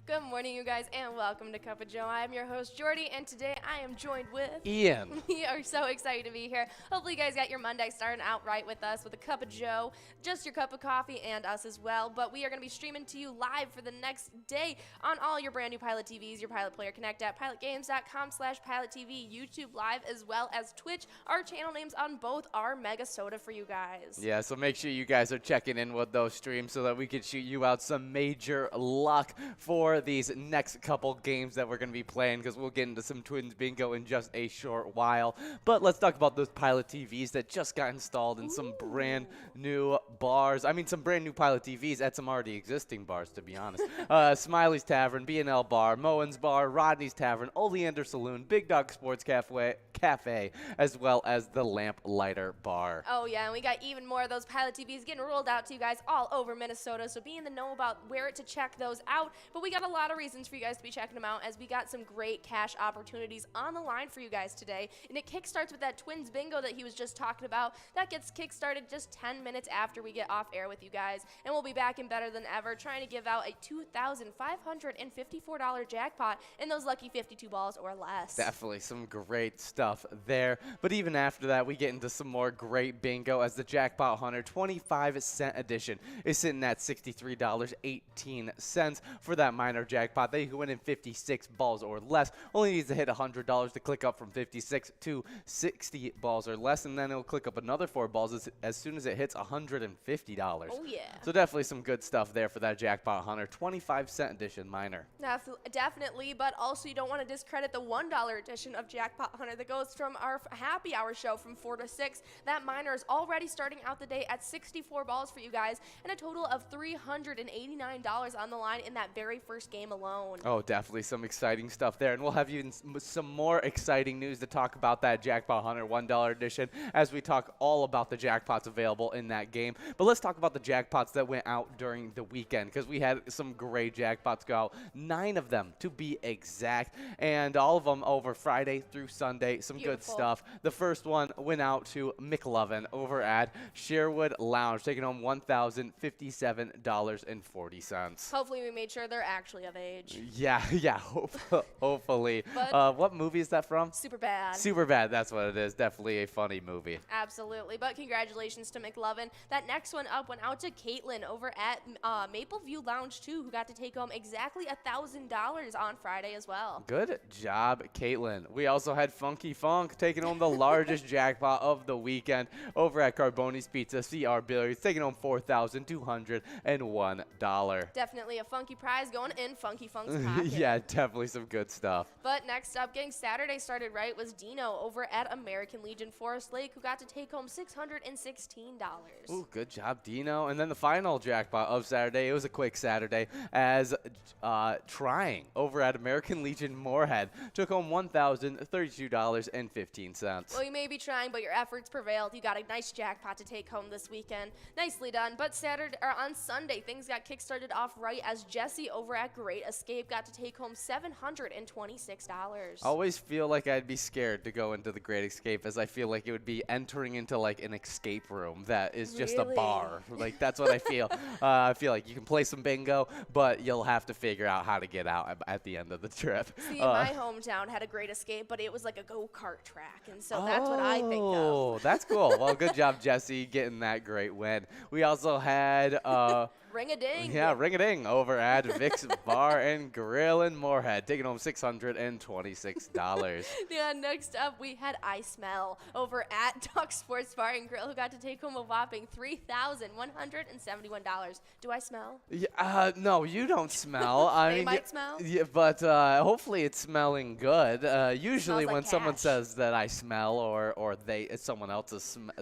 Good morning, you guys, and welcome to Cup of Joe. I am your host, Jordy, and today I am joined with Ian. We are so excited to be here. Hopefully, you guys got your Monday starting out right with us with a Cup of Joe, just your cup of coffee, and us as well. But we are going to be streaming to you live for the next day on all your brand new Pilot TVs, your Pilot Player Connect at pilotgames.com/PilotTV, YouTube Live, as well as Twitch. Our channel names on both are MegaSota for you guys. Yeah, so make sure you guys are checking in with those streams so that we can shoot you out some major luck for these next couple games that we're going to be playing, because we'll get into some Twins Bingo in just a short while. But let's talk about those Pilot TVs that just got installed in some brand new bars. I mean, some brand new Pilot TVs at some already existing bars, to be honest. Smiley's Tavern, B&L Bar, Moen's Bar, Rodney's Tavern, Oleander Saloon, Big Dog Sports Cafe, as well as the Lamp Lighter Bar. Oh, yeah, and we got even more of those Pilot TVs getting rolled out to you guys all over Minnesota, so be in the know about where to check those out. But we got a lot of reasons for you guys to be checking them out, as we got some great cash opportunities on the line for you guys today. And it kickstarts with that Twins Bingo that he was just talking about. That gets kickstarted just 10 minutes after we get off air with you guys. And we'll be back and better than ever, trying to give out a $2,554 jackpot in those lucky 52 balls or less. Definitely some great stuff there. But even after that, we get into some more great bingo, as the Jackpot Hunter 25-cent edition is sitting at $63.18 for that minor jackpot. They who win in 56 balls or less only needs to hit $100 to click up from 56 to 60 balls or less, and then it'll click up another 4 balls as soon as it hits $150. Oh, yeah. So definitely some good stuff there for that Jackpot Hunter 25-cent edition minor. Definitely, but also you don't want to discredit the $1 edition of Jackpot Hunter that goes from our happy hour show from 4 to 6. That minor is already starting out the day at 64 balls for you guys, and a total of $389 on the line in that very first game alone. Oh, definitely some exciting stuff there, and we'll have even some more exciting news to talk about that Jackpot Hunter $1 edition as we talk all about the jackpots available in that game. But let's talk about the jackpots that went out during the weekend, because we had some great jackpots go out, 9 of them to be exact, and all of them over Friday through Sunday. Some Beautiful. Good stuff. The first one went out to McLovin over at Sherwood Lounge, taking home $1,057.40. Hopefully we made sure they're actually of age. Yeah, hopefully. But what movie is that from? Superbad. Superbad, that's what it is. Definitely a funny movie. Absolutely, but congratulations to McLovin. That next one up went out to Caitlin over at Mapleview Lounge 2, who got to take home exactly $1,000 on Friday as well. Good job, Caitlin. We also had Funky Funk taking home the largest jackpot of the weekend over at Carboni's Pizza CR Billiards, taking home $4,201. Definitely a funky prize going in Funky Funk's pocket. Yeah, definitely some good stuff. But next up, getting Saturday started right, was Dino over at American Legion Forest Lake, who got to take home $616. Ooh, good job, Dino. And then the final jackpot of Saturday, it was a quick Saturday, as Trying over at American Legion Moorhead took home $1,032.15. Well, you may be trying, but your efforts prevailed. You got a nice jackpot to take home this weekend. Nicely done. But on Sunday, things got kickstarted off right, as Jesse over at Great Escape got to take home $726. Always feel like I'd be scared to go into the Great Escape, as I feel like it would be entering into like an escape room that is just a bar. Like, that's what I feel. I feel like you can play some bingo, but you'll have to figure out how to get out at the end of the trip. See, my hometown had a Great Escape, but it was like a go-kart track, and so that's what I think of. Oh, that's cool. Well, good job, Jesse, getting that great win. We also had Ring-a-ding. Yeah, ring-a-ding over at Vic's Bar and Grill in Moorhead, taking home $626. Yeah, next up we had I Smell over at Duck Sports Bar and Grill, who got to take home a whopping $3,171. Do I smell? Yeah, no, you don't smell. I mean, might smell. Yeah, but hopefully it's smelling good. Usually when like someone cash. says that I smell or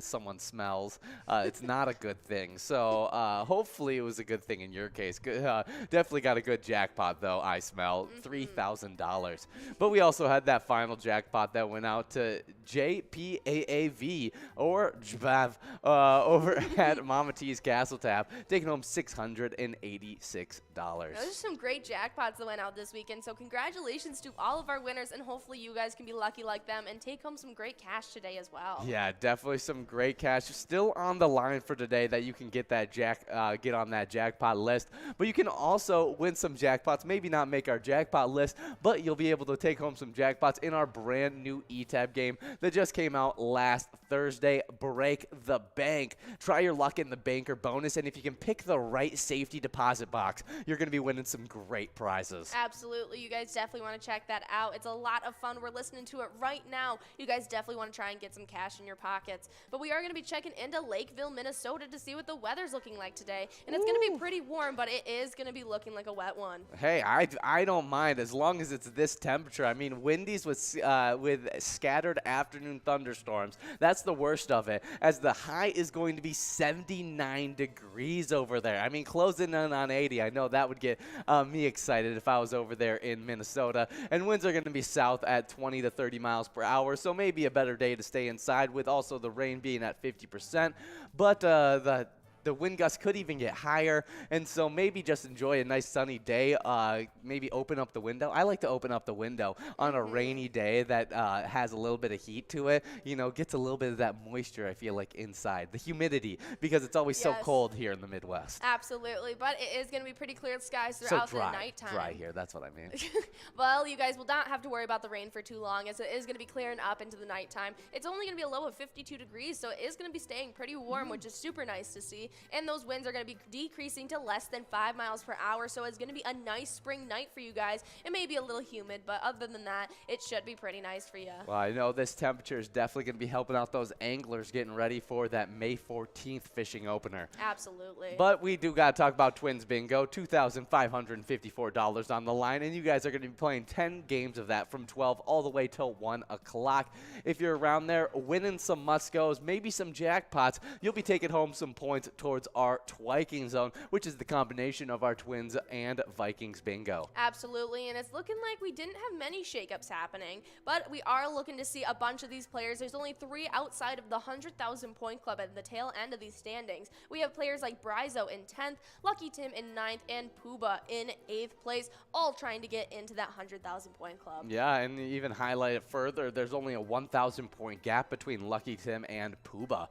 someone smells, it's not a good thing. So hopefully it was a good thing in your case. Definitely got a good jackpot, though. I smell $3,000. But we also had that final jackpot that went out to JPAAV or JBAV over at Mama T's Castle Tap, taking home home $686. Those are some great jackpots that went out this weekend, so congratulations to all of our winners, and hopefully you guys can be lucky like them and take home some great cash today as well. Yeah, definitely some great cash still on the line for today that you can get that get on that jackpot list. But you can also win some jackpots, maybe not make our jackpot list, but you'll be able to take home some jackpots in our brand new eTab game that just came out last Thursday, Break the Bank. Try your luck in the banker bonus, and if you can pick the right safety deposit box, you're going to be winning some great prizes. Absolutely. You guys definitely want to check that out. It's a lot of fun. We're listening to it right now. You guys definitely want to try and get some cash in your pockets. But we are going to be checking into Lakeville, Minnesota to see what the weather's looking like today. And it's going to be pretty warm, but it is going to be looking like a wet one. Hey, I don't mind as long as it's this temperature. I mean, windies with scattered afternoon thunderstorms. That's the worst of it, as the high is going to be 79 degrees over there. I mean, closing in on 80. I know that would get me excited if I was over there in Minnesota. And winds are going to be south at 20 to 30 miles per hour, so maybe a better day to stay inside, with also the rain being at 50%. But the wind gusts could even get higher, and so maybe just enjoy a nice sunny day. Maybe open up the window. I like to open up the window on a rainy day that has a little bit of heat to it. You know, gets a little bit of that moisture, I feel like, inside. The humidity, because it's always so cold here in the Midwest. Absolutely, but it is going to be pretty clear skies throughout the nighttime. Dry here, that's what I mean. Well, you guys will not have to worry about the rain for too long, as it is going to be clearing up into the nighttime. It's only going to be a low of 52 degrees, so it is going to be staying pretty warm, which is super nice to see. And those winds are going to be decreasing to less than 5 miles per hour, so it's going to be a nice spring night for you guys. It may be a little humid, but other than that, it should be pretty nice for you. Well, I know this temperature is definitely going to be helping out those anglers getting ready for that May 14th fishing opener. Absolutely. But we do got to talk about Twins Bingo. $2,554 on the line, and you guys are going to be playing 10 games of that from 12 all the way till 1 o'clock. If you're around there winning some must-goes, maybe some jackpots, you'll be taking home some points towards our Twiking Zone, which is the combination of our Twins and Vikings Bingo. Absolutely, and it's looking like we didn't have many shakeups happening, but we are looking to see a bunch of these players. There's only 3 outside of the 100,000 point club at the tail end of these standings. We have players like Bryzo in 10th, Lucky Tim in 9th, and Pooba in 8th place, all trying to get into that 100,000 point club. Yeah, and even highlight it further, there's only a 1,000 point gap between Lucky Tim and Pooba.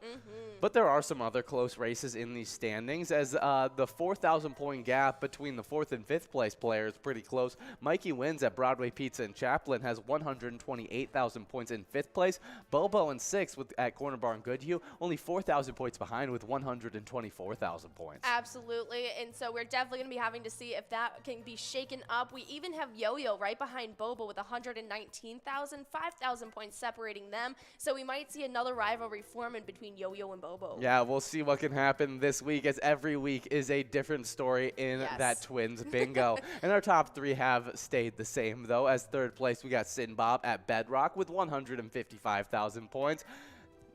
But there are some other close races in these standings, as the 4,000 point gap between the 4th and 5th place player is pretty close. Mikey Wins at Broadway Pizza in Chaplin has 128,000 points in 5th place. Bobo in 6th at Corner Bar in Goodhue, only 4,000 points behind with 124,000 points. Absolutely, and so we're definitely going to be having to see if that can be shaken up. We even have Yo-Yo right behind Bobo with 119,000, 5,000 points separating them, so we might see another rivalry forming between Yo-Yo and Bobo. Yeah, we'll see what can happen this week, as every week is a different story in that Twins Bingo. And our top 3 have stayed the same, though. As 3rd place, we got Sin Bob at Bedrock with 155,000 points.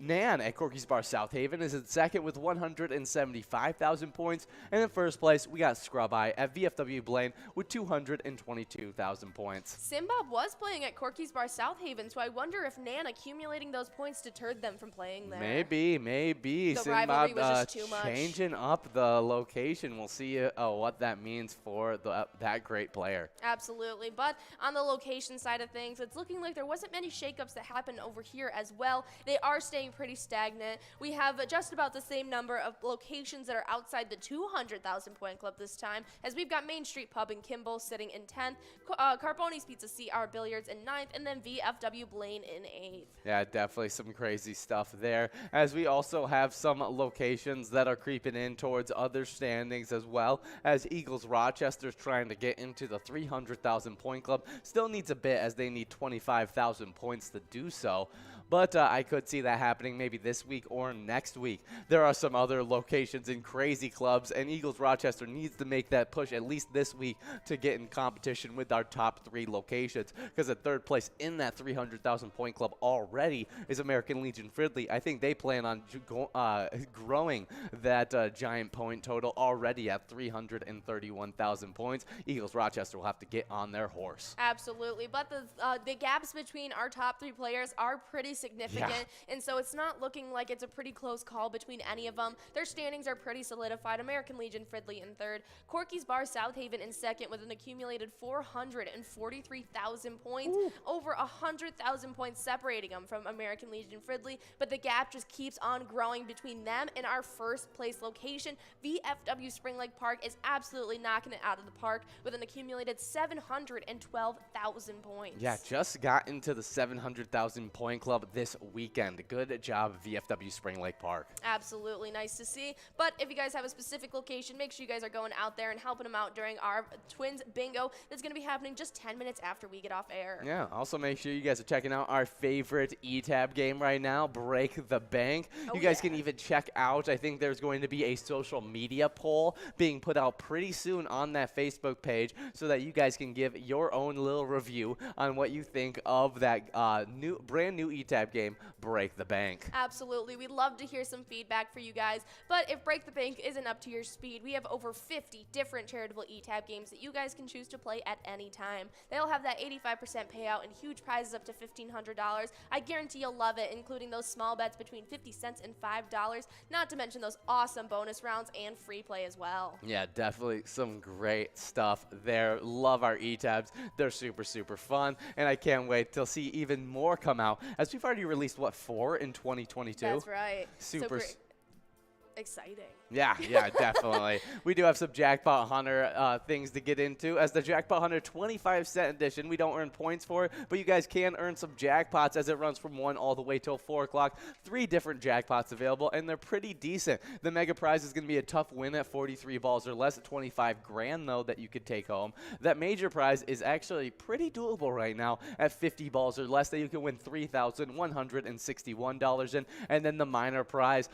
Nan at Corky's Bar South Haven is in 2nd with 175,000 points. And in 1st place, we got Scrub Eye at VFW Blaine with 222,000 points. Simbob was playing at Corky's Bar South Haven, so I wonder if Nan accumulating those points deterred them from playing there. Maybe. The rivalry was just too much. Changing up the location. We'll see what that means for that great player. Absolutely, but on the location side of things, it's looking like there wasn't many shakeups that happened over here as well. They are staying pretty stagnant. We have just about the same number of locations that are outside the 200,000 point club this time, as we've got Main Street Pub in Kimball sitting in 10th, Carboni's Pizza CR Billiards in 9th, and then VFW Blaine in 8th. Yeah, definitely some crazy stuff there, as we also have some locations that are creeping in towards other standings as well, as Eagles Rochester's trying to get into the 300,000 point club. Still needs a bit, as they need 25,000 points to do so. But I could see that happening maybe this week or next week. There are some other locations in crazy clubs, and Eagles Rochester needs to make that push at least this week to get in competition with our top 3 locations, because at 3rd place in that 300,000 point club already is American Legion Fridley. I think they plan on growing that giant point total already at 331,000 points. Eagles Rochester will have to get on their horse. Absolutely, but the gaps between our top 3 players are pretty significant, and so it's not looking like it's a pretty close call between any of them. Their standings are pretty solidified. American Legion Fridley in third, Corky's Bar South Haven in second with an accumulated 443,000 points, over 100,000 points separating them from American Legion Fridley, but the gap just keeps on growing between them and our first place location. VFW Spring Lake Park is absolutely knocking it out of the park with an accumulated 712,000 points. Yeah, just got into the 700,000 point club this weekend. Good job, VFW Spring Lake Park. Absolutely nice to see. But if you guys have a specific location, make sure you guys are going out there and helping them out during our Twins Bingo that's going to be happening just 10 minutes after we get off air. Yeah, also make sure you guys are checking out our favorite E-Tab game right now, Break the Bank. You guys can even check out, I think there's going to be a social media poll being put out pretty soon on that Facebook page so that you guys can give your own little review on what you think of that brand new E-Tab game, Break the Bank. Absolutely. We'd love to hear some feedback for you guys. But if Break the Bank isn't up to your speed, we have over 50 different charitable E-Tab games that you guys can choose to play at any time. They'll have that 85% payout and huge prizes up to $1,500. I guarantee you'll love it, including those small bets between 50 cents and $5, not to mention those awesome bonus rounds and free play as well. Yeah, definitely some great stuff there. Love our E-Tabs. They're super, super fun, and I can't wait to see even more come out, as we've already released, what, 4 in 2022? That's right. Super exciting. Yeah, definitely. We do have some Jackpot Hunter things to get into. As the Jackpot Hunter 25-cent edition, we don't earn points for it, but you guys can earn some jackpots as it runs from 1 all the way till 4 o'clock. 3 different jackpots available, and they're pretty decent. The mega prize is going to be a tough win at 43 balls or less, at 25 grand though that you could take home. That major prize is actually pretty doable right now at 50 balls or less that you can win $3,161 in, and then the minor prize,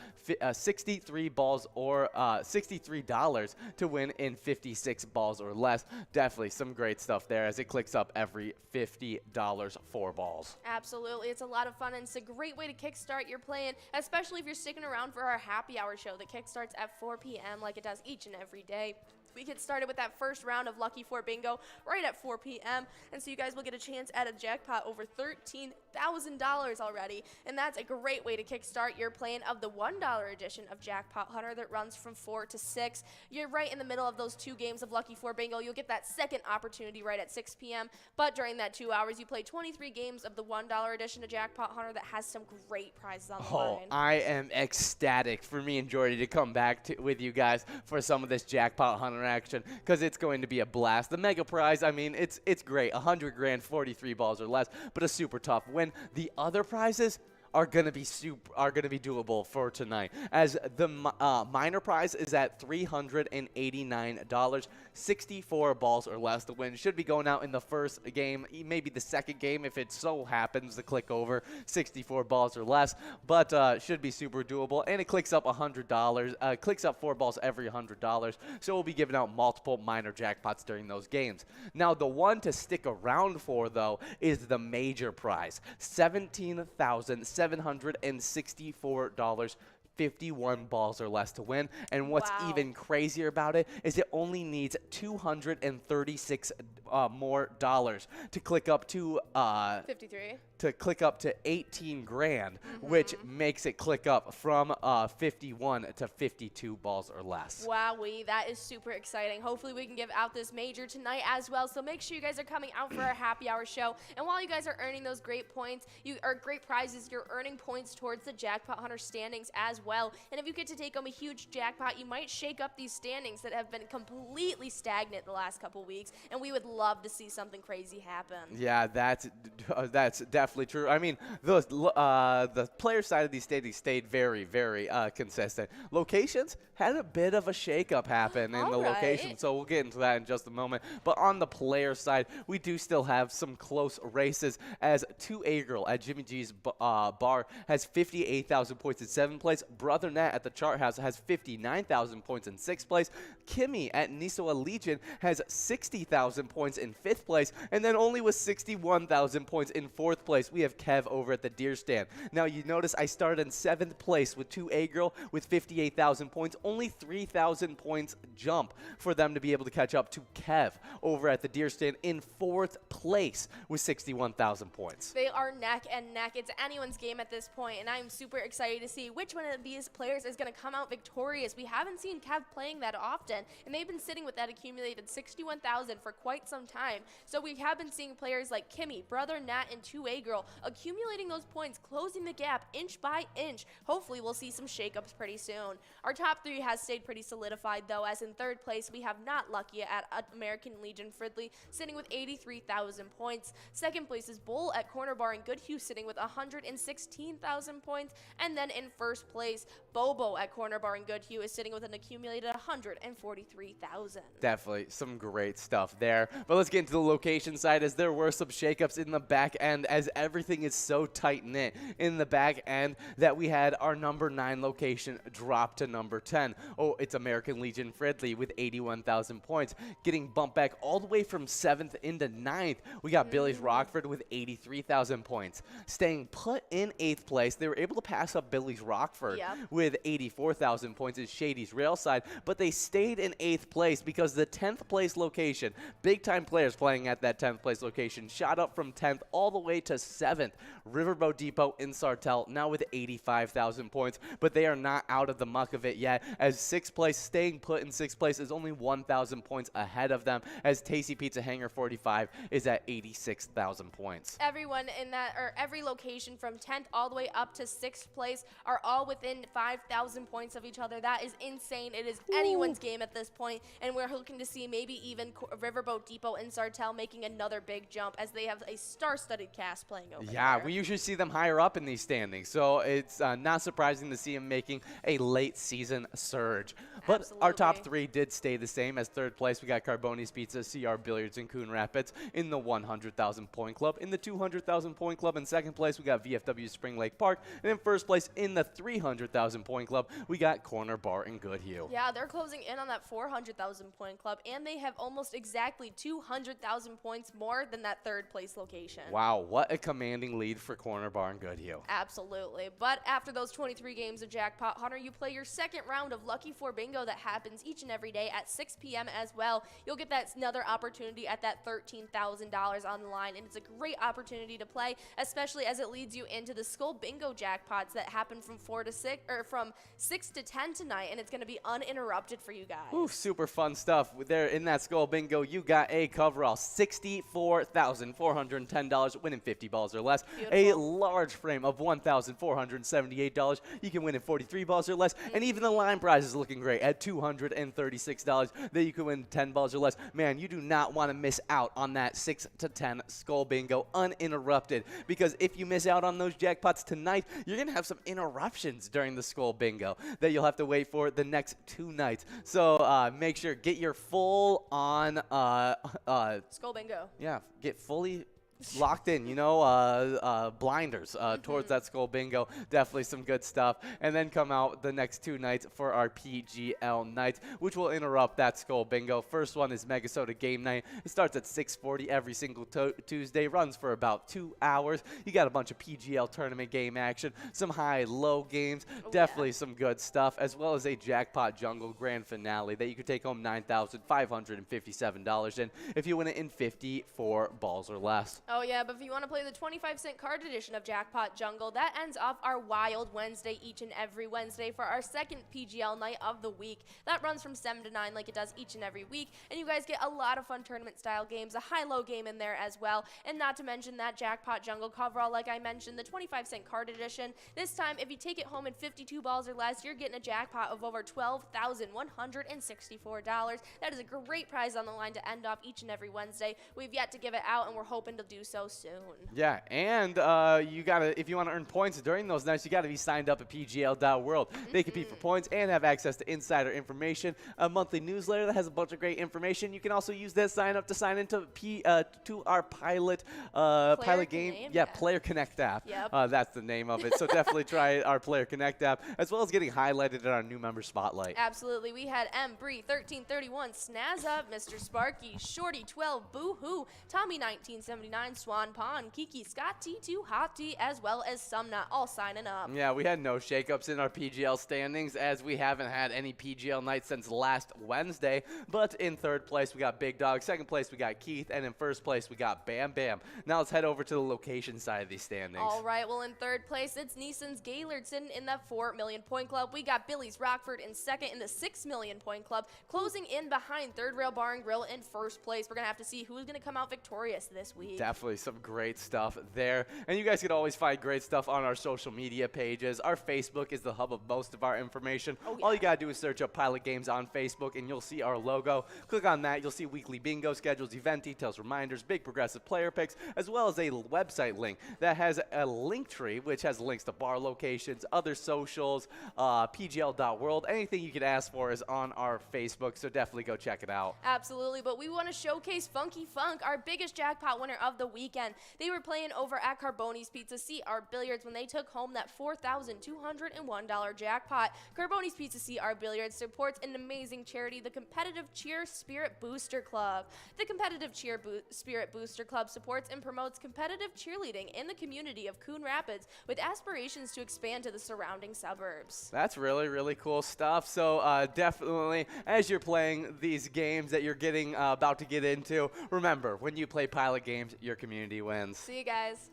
63 balls or $63 to win in 56 balls or less. Definitely some great stuff there as it clicks up every $50 4 balls. Absolutely. It's a lot of fun, and it's a great way to kickstart your plan, especially if you're sticking around for our happy hour show that kickstarts at 4 p.m. like it does each and every day. We get started with that first round of Lucky 4 Bingo right at 4 p.m. And so you guys will get a chance at a jackpot over $13,000 already. And that's a great way to kickstart your plan of the $1 edition of Jackpot Hunter that runs from 4 to 6. You're right in the middle of those 2 games of Lucky 4 Bingo. You'll get that second opportunity right at 6 p.m. But during that 2 hours, you play 23 games of the $1 edition of Jackpot Hunter that has some great prizes on the line. I am ecstatic for me and Jordy to come back with you guys for some of this Jackpot Hunter action, because it's going to be a blast. The mega prize, I mean, it's great. 100 grand, 43 balls or less, but a super tough win. The other prizes are gonna be doable for tonight, as the minor prize is at $389, 64 balls or less. The win should be going out in the first game, maybe the second game if it so happens to click over 64 balls or less, but should be super doable, and it clicks up $100, clicks up 4 balls every $100, so we'll be giving out multiple minor jackpots during those games. Now the one to stick around for though is the major prize, $17,764, 51 balls or less to win. And what's even crazier about it is it only needs $236 more dollars to click up to 53. To click up to 18 grand, which makes it click up from 51 to 52 balls or less. Wowee, that is super exciting. Hopefully we can give out this major tonight as well. So make sure you guys are coming out for our happy hour show. And while you guys are earning those great points, great prizes, you're earning points towards the Jackpot Hunter standings as well. And if you get to take home a huge jackpot, you might shake up these standings that have been completely stagnant the last couple weeks. And we would love to see something crazy happen. Yeah, that's definitely true. I mean, the player side of these standings stayed very, very consistent. Locations had a bit of a shakeup happen in the location, so we'll get into that in just a moment. But on the player side, we do still have some close races, as 2A Girl at Jimmy G's bar has 58,000 points in 7th place. Brother Nat at the Chart House has 59,000 points in 6th place. Kimmy at Nisoa Legion has 60,000 points points in 5th place, and then only with 61,000 points in 4th place, we have Kev over at the Deer Stand. Now, you notice I started in 7th place with 2A Girl with 58,000 points, only 3,000 points jump for them to be able to catch up to Kev over at the Deer Stand in 4th place with 61,000 points. They are neck and neck. It's anyone's game at this point, and I'm super excited to see which one of these players is going to come out victorious. We haven't seen Kev playing that often, and they've been sitting with that accumulated 61,000 for quite some time. So we have been seeing players like Kimmy, Brother Nat, and 2A Girl accumulating those points, closing the gap inch by inch. Hopefully we'll see some shakeups pretty soon. Our top 3 has stayed pretty solidified, though, as in 3rd place we have Not Lucky at American Legion Fridley, sitting with 83,000 points. 2nd place is Bull at Corner Bar in Goodhue, sitting with 116,000 points. And then in 1st place, Bobo at Corner Bar in Goodhue is sitting with an accumulated 143,000. Definitely some great stuff there. But let's get into the location side, as there were some shakeups in the back end, as everything is so tight-knit in the back end that we had our number 9 location drop to number 10. Oh, it's American Legion Fridley with 81,000 points, getting bumped back all the way from 7th into 9th. We got Billy's Rockford with 83,000 points. Staying put in 8th place, they were able to pass up Billy's Rockford with 84,000 points is Shady's Railside, but they stayed in 8th place because the 10th place location, big-time players playing at that 10th place location, shot up from 10th all the way to 7th. Riverboat Depot in Sartell now with 85,000 points, but they are not out of the muck of it yet, as 6th place, staying put in 6th place, is only 1,000 points ahead of them, as Tasty Pizza Hangar 45 is at 86,000 points. Everyone in that, or every location from 10th all the way up to 6th place are all within 5,000 points of each other. That is insane. It is anyone's game at this point, and we're looking to see maybe even Riverboat Depot and Sartell making another big jump, as they have a star-studded cast playing over there. We usually see them higher up in these standings, so it's not surprising to see them making a late season surge. But our top 3 did stay the same, as 3rd place we got Carboni's Pizza, CR Billiards, and Coon Rapids in the 100,000 point club. In the 200,000 point club, in 2nd place we got VFW Spring Lake Park, and in 1st place in the 300,000 point club we got Corner Bar in Goodhue. Yeah, they're closing in on that 400,000 point club, and they have almost exactly 200,000 points more than that 3rd place location. Wow, what a commanding lead for Corner Bar in Goodhue. Absolutely. But after those 23 games of Jackpot Hunter, you play your 2nd round of Lucky 4 Bingo that happens each and every day at 6 p.m. as well. You'll get that another opportunity at that $13,000 on the line, and it's a great opportunity to play, especially as it leads you into the Skull Bingo jackpots that happen from 4 to 6, or from 6 to 10 tonight, and it's going to be uninterrupted for you guys. Ooh, super fun stuff. There in that Skull Bingo, you got a coverall, $64,410, winning 50 balls or less. Beautiful. A large frame of $1,478. You can win in 43 balls or less, and even the line prize is looking great at $236 that you can win 10 balls or less. Man, you do not want to miss out on that 6 to 10 Skull Bingo uninterrupted, because if you miss out on those jackpots tonight, you're going to have some interruptions during the Skull Bingo that you'll have to wait for the next 2 nights. So make sure, get your full on Skull Bingo. Yeah, get fully locked in, blinders towards that Skull Bingo. Definitely some good stuff. And then come out the next 2 nights for our PGL nights, which will interrupt that Skull Bingo. First one is MegaSota Game Night. It starts at 6:40 every single Tuesday, runs for about 2 hours. You got a bunch of PGL tournament game action, some high-low games, definitely some good stuff, as well as a Jackpot Jungle Grand Finale that you could take home $9,557 in if you win it in 54 balls or less. Oh, yeah, but if you want to play the 25-cent card edition of Jackpot Jungle, that ends off our Wild Wednesday each and every Wednesday for our 2nd PGL night of the week. That runs from 7 to 9 like it does each and every week, and you guys get a lot of fun tournament-style games, a high-low game in there as well, and not to mention that Jackpot Jungle coverall, like I mentioned, the 25-cent card edition. This time, if you take it home in 52 balls or less, you're getting a jackpot of over $12,164. That is a great prize on the line to end off each and every Wednesday. We've yet to give it out, and we're hoping to do do so soon. Yeah, and you gotta, if you want to earn points during those nights, you gotta be signed up at PGL.world. They compete for points and have access to insider information, a monthly newsletter that has a bunch of great information. You can also use that sign up to sign into to our pilot game. Yeah, Player Connect app. Yep. That's the name of it. So definitely try our Player Connect app, as well as getting highlighted in our new member spotlight. Absolutely. We had M. Bree 1331, Snazz Up, Mr. Sparky, Shorty 12, Boo Hoo, Tommy 1979, Swan Pond, Kiki, Scott T2, Hottie, as well as Sumna, all signing up. Yeah, we had no shakeups in our PGL standings, as we haven't had any PGL nights since last Wednesday. But in third place, we got Big Dog. Second place, we got Keith. And in first place, we got Bam Bam. Now let's head over to the location side of these standings. All right, well, in third place, it's Neeson's Gaylord sitting in the 4 million point club. We got Billy's Rockford in second in the 6 million point club, closing in behind Third Rail Bar and Grill in first place. We're going to have to see who's going to come out victorious this week. Definitely some great stuff there. And you guys can always find great stuff on our social media pages. Our Facebook is the hub of most of our information. Oh, yeah. All you got to do is search up Pilot Games on Facebook, and you'll see our logo. Click on that. You'll see weekly bingo schedules, event details, reminders, big progressive player picks, as well as a website link that has a link tree, which has links to bar locations, other socials, PGL.world. Anything you could ask for is on our Facebook, so definitely go check it out. Absolutely, but we want to showcase Funky Funk, our biggest jackpot winner of the weekend. They were playing over at Carboni's Pizza CR Billiards when they took home that $4,201 jackpot. Carboni's Pizza CR Billiards supports an amazing charity, the Competitive Cheer Spirit Booster Club. The Competitive Cheer Spirit Booster Club supports and promotes competitive cheerleading in the community of Coon Rapids with aspirations to expand to the surrounding suburbs. That's really, really cool stuff. So definitely, as you're playing these games that you're getting about to get into, remember, when you play Pilot Games, your community wins. See you guys.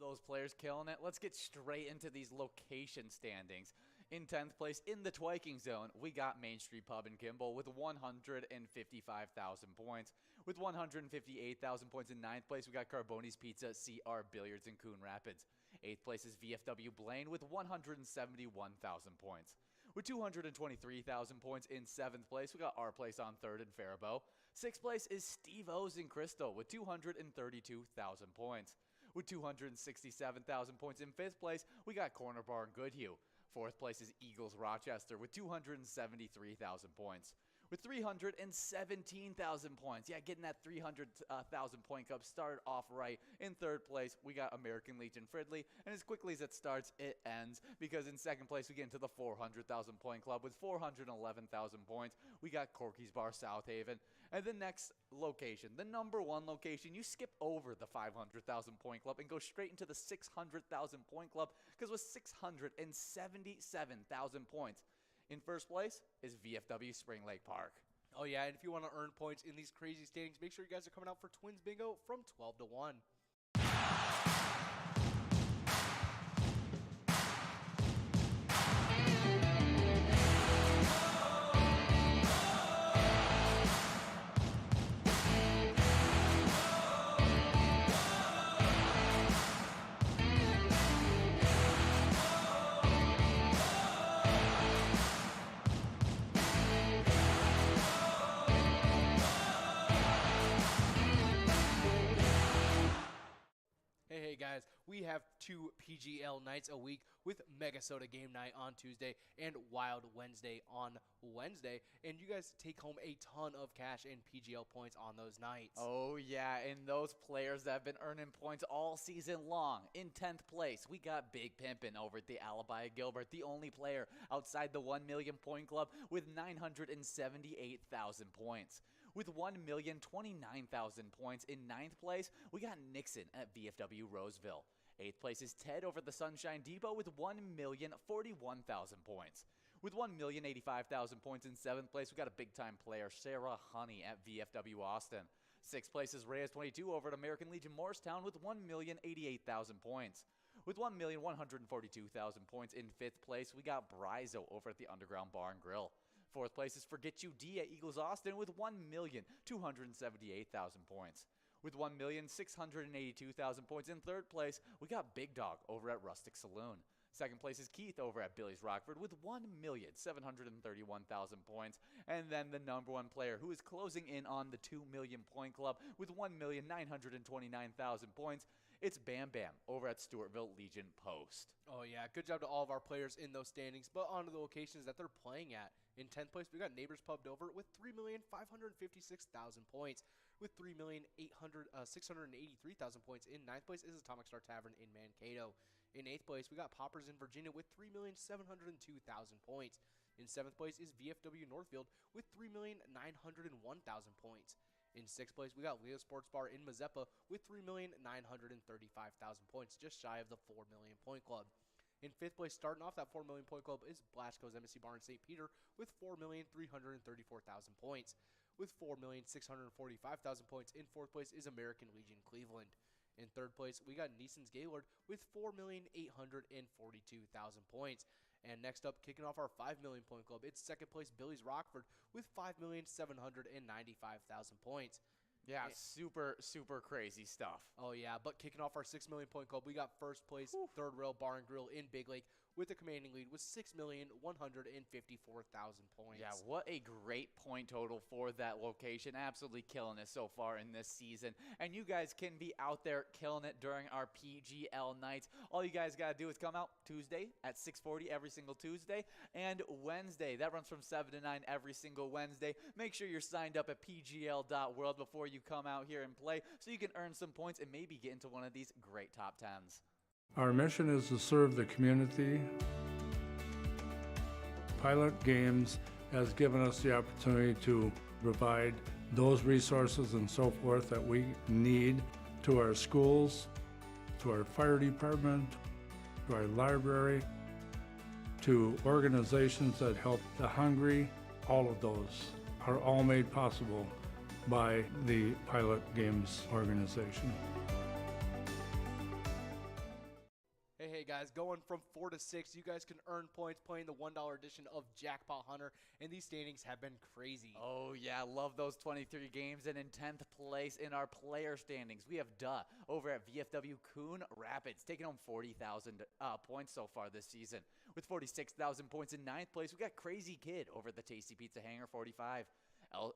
Those players killing it. Let's get straight into these location standings. In 10th place in the Twiking Zone, we got Main Street Pub in Kimball with 155,000 points. With 158,000 points in 9th place, we got Carboni's Pizza CR Billiards in Coon Rapids. 8th place is VFW Blaine with 171,000 points. With 223,000 points in 7th place, we got our place on 3rd in Faribault. 6th place is Steve O's in Crystal with 232,000 points. With 267,000 points in 5th place, we got Corner Bar in Goodhue. 4th place is Eagles Rochester with 273,000 points. With 317,000 points. Yeah, getting that 300,000 point cup started off right. In 3rd place, we got American Legion Fridley. And as quickly as it starts, it ends. Because in 2nd place, we get into the 400,000 point club with 411,000 points. We got Corky's Bar South Haven. And the next location, the number 1 location, you skip over the 500,000 point club and go straight into the 600,000 point club. Because with 677,000 points. In first place is VFW Spring Lake Park. Oh yeah, and if you want to earn points in these crazy standings, make sure you guys are coming out for Twins Bingo from 12 to 1. Hey guys, we have 2 PGL nights a week with MegaSota game night on Tuesday and Wild Wednesday on Wednesday. And you guys take home a ton of cash and PGL points on those nights. Oh yeah, and those players that have been earning points all season long. In 10th place, we got Big Pimpin' over at the Alibi Gilbert, the only player outside the 1 million point club with 978,000 points. With 1,029,000 points in 9th place, we got Nixon at VFW Roseville. 8th place is Ted over at the Sunshine Depot with 1,041,000 points. With 1,085,000 points in 7th place, we got a big-time player, Sarah Honey at VFW Austin. 6th place is Reyes22 over at American Legion Morristown with 1,088,000 points. With 1,142,000 points in 5th place, we got Brizo over at the Underground Bar and Grill. 4th place is Forget You D at Eagles Austin with 1,278,000 points. With 1,682,000 points in 3rd place, we got Big Dog over at Rustic Saloon. 2nd place is Keith over at Billy's Rockford with 1,731,000 points. And then the number 1 player who is closing in on the 2 million point club with 1,929,000 points, it's Bam Bam over at Stewartville Legion Post. Oh, yeah. Good job to all of our players in those standings. But on to the locations that they're playing at. In 10th place, we got Neighbors Pub Dover with 3,556,000 points. With 3,683,000 points. In 9th place is Atomic Star Tavern in Mankato. In 8th place, we got Poppers in Virginia with 3,702,000 points. In 7th place is VFW Northfield with 3,901,000 points. In 6th place, we got Leo Sports Bar in Mazeppa with 3,935,000 points, just shy of the 4 million point club. In 5th place, starting off that 4 million point club, is Blasco's Embassy Bar in St. Peter with 4,334,000 points. With 4,645,000 points, in 4th place is American Legion Cleveland. In 3rd place, we got Neeson's Gaylord with 4,842,000 points. And next up, kicking off our 5 million point club, it's 2nd place Billy's Rockford with 5,795,000 points. Yeah, super crazy stuff. Oh, yeah, but kicking off our 6 million point club, we got 1st place, Third Rail Bar and Grill in Big Lake with a commanding lead with 6,154,000 points. Yeah, what a great point total for that location. Absolutely killing it so far in this season. And you guys can be out there killing it during our PGL nights. All you guys got to do is come out Tuesday at 6:40 every single Tuesday, and Wednesday. That runs from 7 to 9 every single Wednesday. Make sure you're signed up at pgl.world before you come out here and play so you can earn some points and maybe get into one of these great top 10s. Our mission is to serve the community. Pilot Games has given us the opportunity to provide those resources and so forth that we need to our schools, to our fire department, to our library, to organizations that help the hungry. All of those are all made possible by the Pilot Games organization. Hey guys, going from 4 to 6, you guys can earn points playing the $1 edition of Jackpot Hunter, and these standings have been crazy. Oh yeah, love those 23 games. And in 10th place in our player standings, we have Duh over at VFW Coon Rapids, taking home 40,000 points so far this season. With 46,000 points in 9th place, we got Crazy Kid over at the Tasty Pizza Hangar, 45.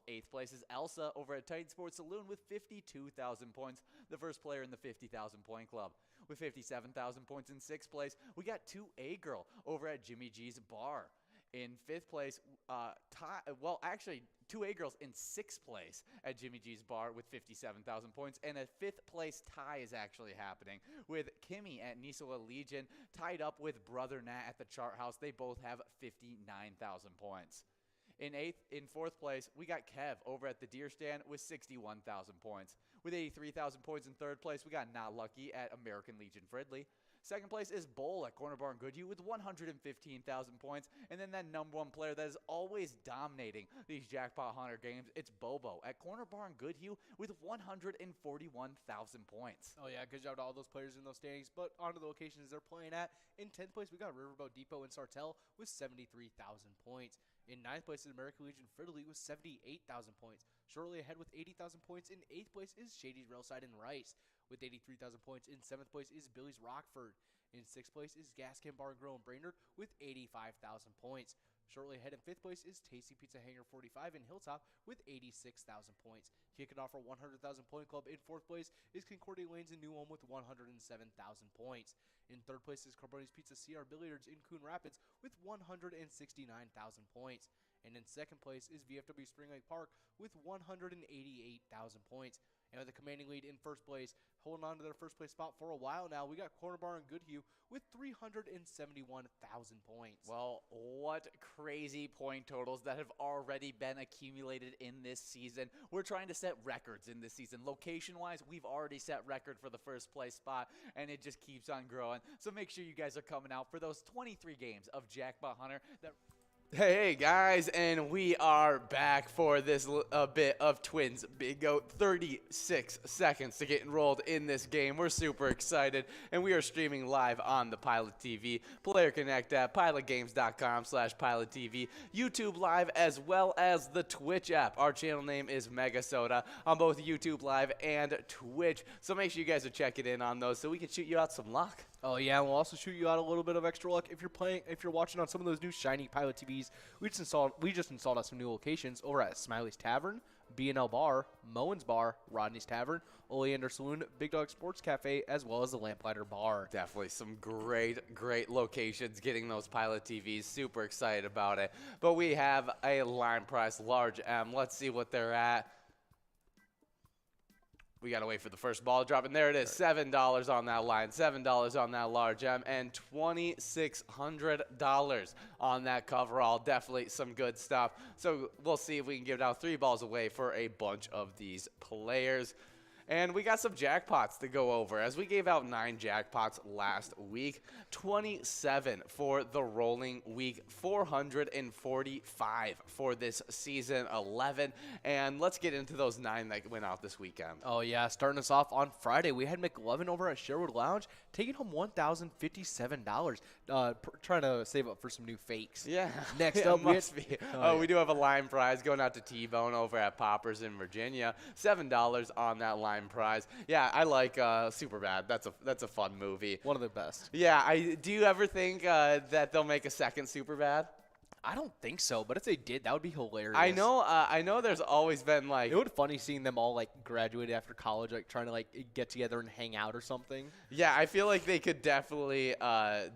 8th place is Elsa over at Titan Sports Saloon with 52,000 points, the first player in the 50,000 point club. With 57,000 points in 6th place, we got 2A Girl over at Jimmy G's Bar. In 5th place, 2A Girls in 6th place at Jimmy G's Bar with 57,000 points, and a 5th place tie is actually happening with Kimmy at Nisola Legion tied up with Brother Nat at the Chart House. They both have 59,000 points. In 4th place, we got Kev over at the Deer Stand with 61,000 points. With 83,000 points in 3rd place, we got Not Lucky at American Legion Fridley. 2nd place is Bowl at Corner Bar and Goodhue with 115,000 points. And then that number 1 player that is always dominating these Jackpot Hunter games, it's Bobo at Corner Bar and Goodhue with 141,000 points. Oh yeah, good job to all those players in those standings. But on to the locations they're playing at. In 10th place, we got Riverboat Depot in Sartell with 73,000 points. In 9th place is American Legion Fridley with 78,000 points. Shortly ahead with 80,000 points in 8th place is Shady's Railside in Rice with 83,000 points. In 7th place is Billy's Rockford. In 6th place is Gaskin Bar and Grill in Brainerd with 85,000 points. Shortly ahead in 5th place is Tasty Pizza Hanger 45 in Hilltop with 86,000 points. Kicking off our 100,000 point club in 4th place is Concordia Lanes in New Ulm with 107,000 points. In 3rd place is Carboni's Pizza CR Billiards in Coon Rapids with 169,000 points. And in 2nd place is VFW Spring Lake Park with 188,000 points. And with a commanding lead in 1st place, holding on to their 1st place spot for a while now, we got Corner Bar and Goodhue with 371,000 points. Well, what crazy point totals that have already been accumulated in this season. We're trying to set records in this season. Location-wise, we've already set record for the 1st place spot, and it just keeps on growing. So make sure you guys are coming out for those 23 games of Jackpot Hunter that... Hey guys, and we are back for this bit of Twins Bingo. 36 seconds to get enrolled in this game. We're super excited, and we are streaming live on the Pilot TV, Player Connect app, pilotgames.com/PilotTV, YouTube Live, as well as the Twitch app. Our channel name is MegaSota on both YouTube Live and Twitch, so make sure you guys are checking in on those so we can shoot you out some luck. Oh yeah, we'll also shoot you out a little bit of extra luck if you're watching on some of those new shiny Pilot TVs. We just installed at some new locations over at Smiley's Tavern, B&L Bar, Moen's Bar, Rodney's Tavern, Oleander Saloon, Big Dog Sports Cafe, as well as the Lamplighter Bar. Definitely some great locations getting those Pilot TVs. Super excited about it. But we have a line price, large M. Let's see what they're at. We got to wait for the first ball to drop, and there it is, $7 on that line, $7 on that large M, and $2,600 on that coverall. Definitely some good stuff. So we'll see if we can give out 3 balls away for a bunch of these players. And we got some jackpots to go over. As we gave out 9 jackpots last week, 27 for the rolling week, 445 for this season 11. And let's get into those 9 that went out this weekend. Oh yeah, starting us off on Friday, we had McLovin over at Sherwood Lounge taking home $1,057. Trying to save up for some new fakes. Yeah. Next up, we do have a line prize going out to T-Bone over at Poppers in Virginia. $7 on that line prize. Yeah, I like Superbad. That's a fun movie. One of the best. Yeah, do you ever think that they'll make a second Superbad? I don't think so, but if they did, that would be hilarious. I know there's always been like... It would be funny seeing them all like graduate after college, like trying to like get together and hang out or something. Yeah, I feel like they could definitely do a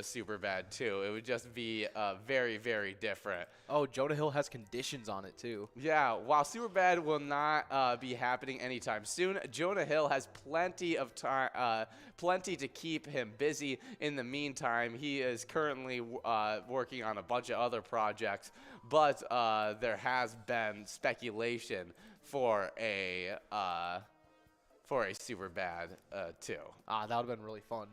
Superbad too. It would just be very, very different. Oh, Jonah Hill has conditions on it too. Yeah, while Superbad will not be happening anytime soon, Jonah Hill has plenty of time, plenty to keep him busy. In the meantime, he is currently working on a bunch of other projects, but there has been speculation for a Superbad too. That would have been really fun.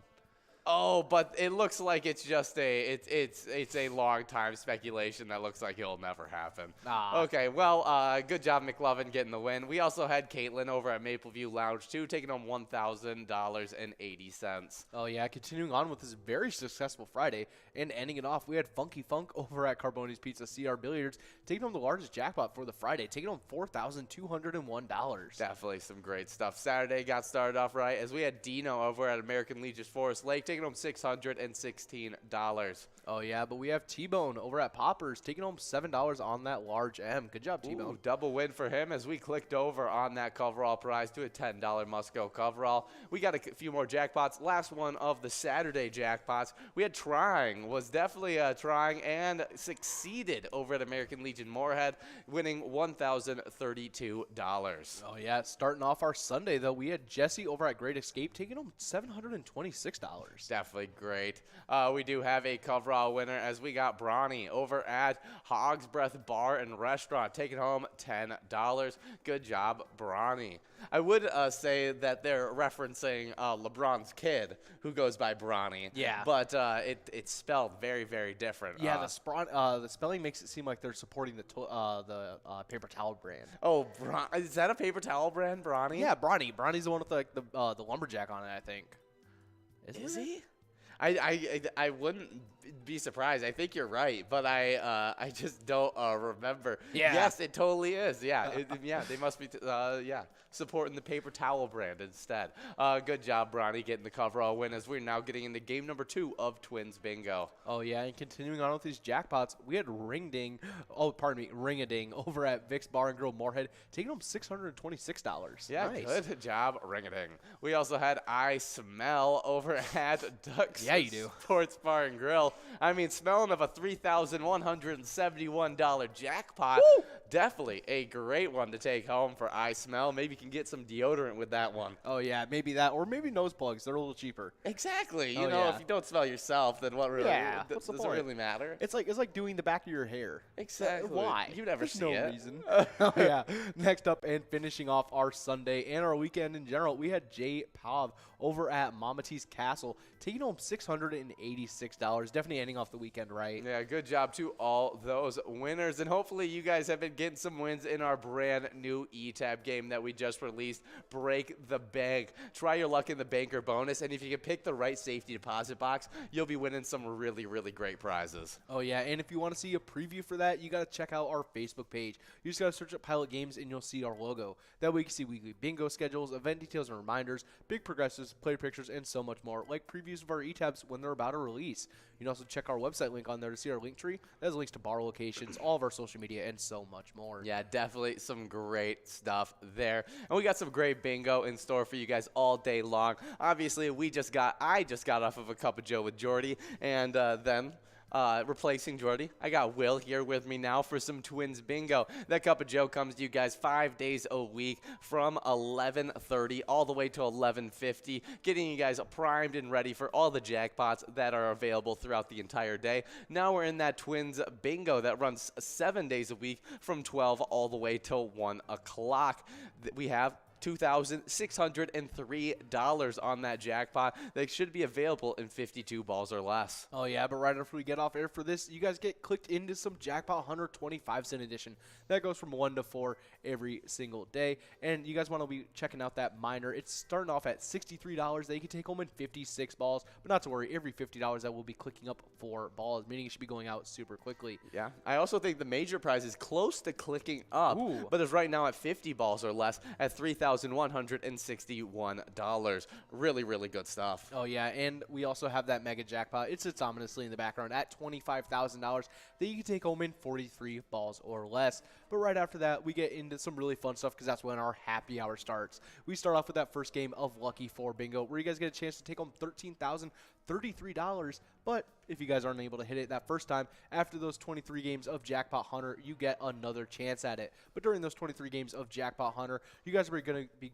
Oh, but it looks like it's just it's a long time speculation that looks like it'll never happen. Okay, well, good job, McLovin, getting the win. We also had Caitlin over at Mapleview Lounge too, taking home $1,000.80. Oh yeah, continuing on with this very successful Friday and ending it off, we had Funky Funk over at Carboni's Pizza CR Billiards, taking home the largest jackpot for the Friday, taking home $4,201. Definitely some great stuff. Saturday got started off right as we had Dino over at American Legion Forest Lake, taking home $616. Oh yeah, but we have T-Bone over at Poppers taking home $7 on that large M. Good job, T-Bone. Ooh, double win for him as we clicked over on that coverall prize to a $10 must-go coverall. We got a few more jackpots. Last one of the Saturday jackpots, we had Trying, was definitely trying and succeeded over at American Legion Moorhead, winning $1,032. Oh yeah, starting off our Sunday though, we had Jesse over at Great Escape taking home $726. Definitely great. We do have a coverall winner as we got Bronny over at Hog's Breath Bar and Restaurant, taking home $10. Good job, Bronny. I would say that they're referencing LeBron's kid, who goes by Bronny. Yeah. But it's spelled very, very different. Yeah, the spelling makes it seem like they're supporting the paper towel brand. Oh, is that a paper towel brand, Bronny? Yeah, Bronny. Bronny's the one with the lumberjack on it, I think. Is he? I wouldn't be surprised. I think you're right, but I just don't remember. Yeah. Yes, it totally is. Yeah, yeah. They must be supporting the paper towel brand instead. Good job, Bronny, getting the coverall win as we're now getting into game number 2 of Twins Bingo. Oh, yeah, and continuing on with these jackpots, we had Ring-a-Ding over at Vic's Bar and Grill Moorhead, taking home $626. Yeah, nice. Good job, Ring-a-Ding. We also had I Smell over at Duck's Yeah, you do. Sports Bar and Grill. I mean, smelling of a $3,171 jackpot. Woo! Definitely a great one to take home for I Smell. Maybe you can get some deodorant with that one. Oh, yeah, maybe that, or maybe nose plugs. They're a little cheaper. Exactly. Oh, You know, yeah. if you don't smell yourself, then what really What's the does it point? really matter? It's like doing the back of your hair. Exactly. Why? You never There's see no it. reason. Oh, yeah. Next up and finishing off our Sunday and our weekend in general, we had Jay Pav over at Mama T's Castle, taking home $686. Definitely ending off the weekend right. Yeah, good job to all those winners. And hopefully you guys have been getting some wins in our brand new E-Tab game that we just released, Break the Bank. Try your luck in the banker bonus, and if you can pick the right safety deposit box, you'll be winning some really, really great prizes. Oh, yeah, and if you want to see a preview for that, you got to check out our Facebook page. You just got to search up Pilot Games, and you'll see our logo. That way you can see weekly bingo schedules, event details and reminders, big progressives, player pictures, and so much more, like previews of our E-Tabs when they're about to release. You can also check our website link on there to see our link tree. That has links to bar locations, all of our social media, and so much more. Yeah, definitely some great stuff there. And we got some great bingo in store for you guys all day long. Obviously, I just got off of a cup of Joe with Jordy, and then replacing Jordy, I got Will here with me now for some Twins Bingo. That Cup of Joe comes to you guys 5 days a week from 11:30 all the way to 11:50, getting you guys primed and ready for all the jackpots that are available throughout the entire day. Now we're in that Twins Bingo that runs 7 days a week from 12 all the way till 1 o'clock. We have $2,603 on that jackpot that should be available in 52 balls or less. Oh, yeah, but right after we get off air for this, you guys get clicked into some Jackpot Hunter 25-cent edition. That goes from 1 to 4 every single day. And you guys want to be checking out that minor. It's starting off at $63 that you can take home in 56 balls. But not to worry, every $50 that will be clicking up 4 balls, meaning it should be going out super quickly. Yeah, I also think the major prize is close to clicking up, Ooh. but is right now at 50 balls or less at $3,161. Really, really good stuff. Oh, yeah, and we also have that mega jackpot. It sits ominously in the background at $25,000 that you can take home in 43 balls or less. But right after that, we get into some really fun stuff because that's when our happy hour starts. We start off with that first game of Lucky 4 Bingo where you guys get a chance to take home $13,033. But if you guys aren't able to hit it that first time, after those 23 games of Jackpot Hunter, you get another chance at it. But during those 23 games of Jackpot Hunter, you guys are going to be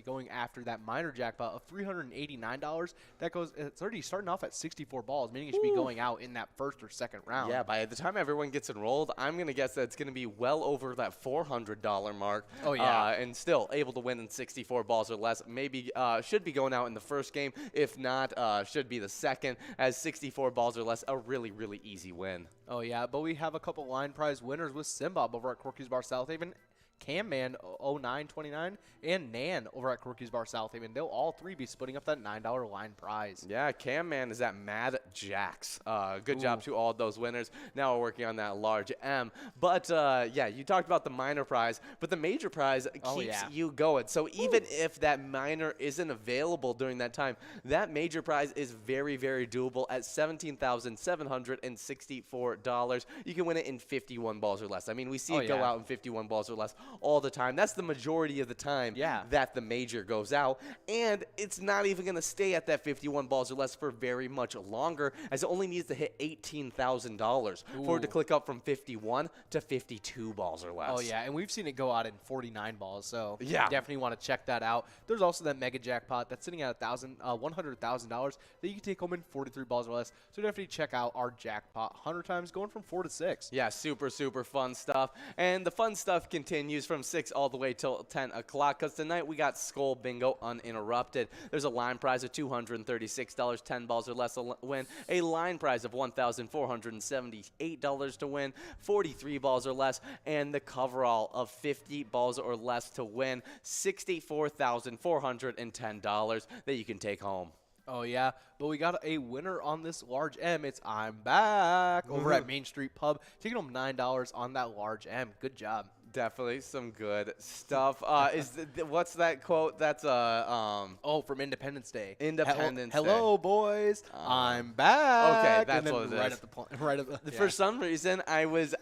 going after that minor jackpot of $389. That goes, it's already starting off at 64 balls, meaning it should be going out in that first or second round. Yeah, by the time everyone gets enrolled, I'm going to guess that it's going to be well over that $400 mark. Oh, yeah. And still able to win in 64 balls or less. Maybe should be going out in the first game. If not, should be the second, as 64 balls or less, a really, really easy win. Oh, yeah, but we have a couple line prize winners with Simbob over at Corky's Bar South Haven, Cam Man 0929, and Nan over at Corky's Bar South Haven. They'll all three be splitting up that $9 line prize. Yeah, Cam Man is at Mad Jacks. Good job to all of those winners. Now we're working on that large M. But, yeah, you talked about the minor prize, but the major prize keeps you going. So even if that minor isn't available during that time, that major prize is very, very doable at $17,764. You can win it in 51 balls or less. I mean, we see it go out in 51 balls or less all the time. That's the majority of the time that the major goes out, and it's not even going to stay at that 51 balls or less for very much longer, as it only needs to hit $18,000 for it to click up from 51 to 52 balls or less. Oh, yeah, and we've seen it go out in 49 balls, so yeah, definitely want to check that out. There's also that mega jackpot that's sitting at $100,000 that you can take home in 43 balls or less, so definitely check out our jackpot 100 times going from 4 to 6. Yeah, super, super fun stuff, and the fun stuff continues from 6 all the way till 10 o'clock, because tonight we got Skull Bingo uninterrupted. There's a line prize of $236, 10 balls or less to win, a line prize of $1,478 to win, 43 balls or less, and the coverall of 50 balls or less to win, $64,410 that you can take home. Oh, yeah, but we got a winner on this large M. It's I'm Back over at Main Street Pub, taking home $9 on that large M. Good job. Definitely some good stuff. What's that quote? That's Oh, from Independence Day. Independence Day. Hello, boys. I'm back. Okay, that's and then what it right is. At the point, right at the, For some reason, I was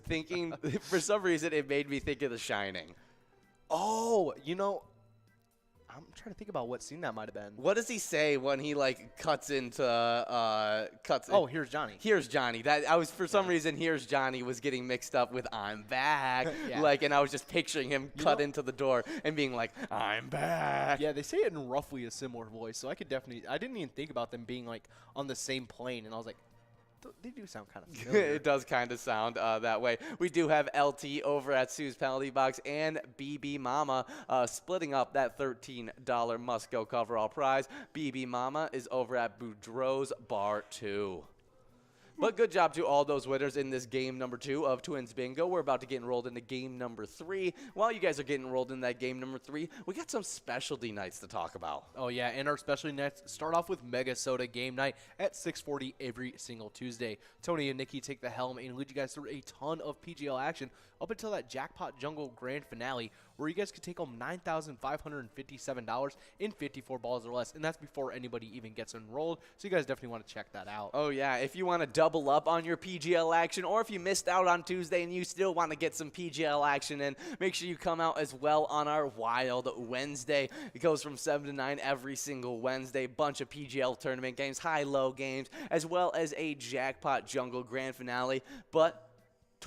thinking. For some reason, it made me think of The Shining. Oh, I'm trying to think about what scene that might have been. What does he say when he like cuts into Oh, here's Johnny. Here's Johnny. For some reason, Here's Johnny was getting mixed up with I'm Back. Yeah. And I was just picturing him cut into the door and being like, I'm back. Yeah, they say it in roughly a similar voice, so I didn't even think about them being like on the same plane, and I was like, they do sound kind of familiar. It does kind of sound that way. We do have LT over at Sue's Penalty Box and BB Mama splitting up that $13 must-go coverall prize. BB Mama is over at Boudreaux's Bar 2. But good job to all those winners in this game number 2 of Twins Bingo. We're about to get enrolled into game number 3. While you guys are getting enrolled in that game number 3, we got some specialty nights to talk about. Oh, yeah, and our specialty nights start off with MegaSota game night at 6:40 every single Tuesday. Tony and Nikki take the helm and lead you guys through a ton of PGL action up until that Jackpot Jungle Grand Finale, where you guys could take home $9,557 in 54 balls or less, and that's before anybody even gets enrolled, so you guys definitely want to check that out. Oh, yeah, if you want to double up on your PGL action, or if you missed out on Tuesday and you still want to get some PGL action in, make sure you come out as well on our Wild Wednesday. It goes from 7 to 9 every single Wednesday. Bunch of PGL tournament games, high-low games, as well as a Jackpot Jungle Grand Finale, but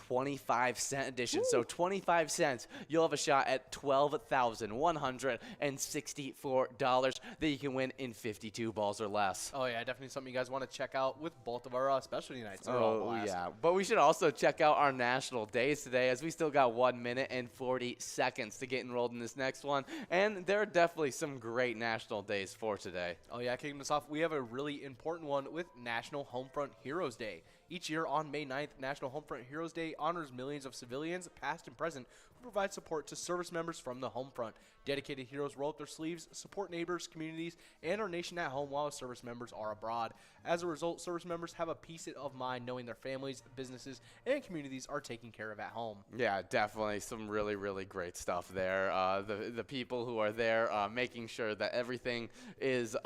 25-cent edition. Woo. So 25 cents, you'll have a shot at $12,164 that you can win in 52 balls or less. Oh, yeah, definitely something you guys want to check out with both of our specialty nights. They're all blast. Yeah. But we should also check out our national days today, as we still got 1 minute and 40 seconds to get enrolled in this next one. And there are definitely some great national days for today. Oh, yeah, kicking us off, we have a really important one with National Homefront Heroes Day. Each year on May 9th, National Homefront Heroes Day honors millions of civilians, past and present, who provide support to service members from the home front. Dedicated heroes roll up their sleeves, support neighbors, communities, and our nation at home while service members are abroad. As a result, service members have a peace of mind knowing their families, businesses, and communities are taken care of at home. Yeah, definitely some really, really great stuff there. The people who are there making sure that everything is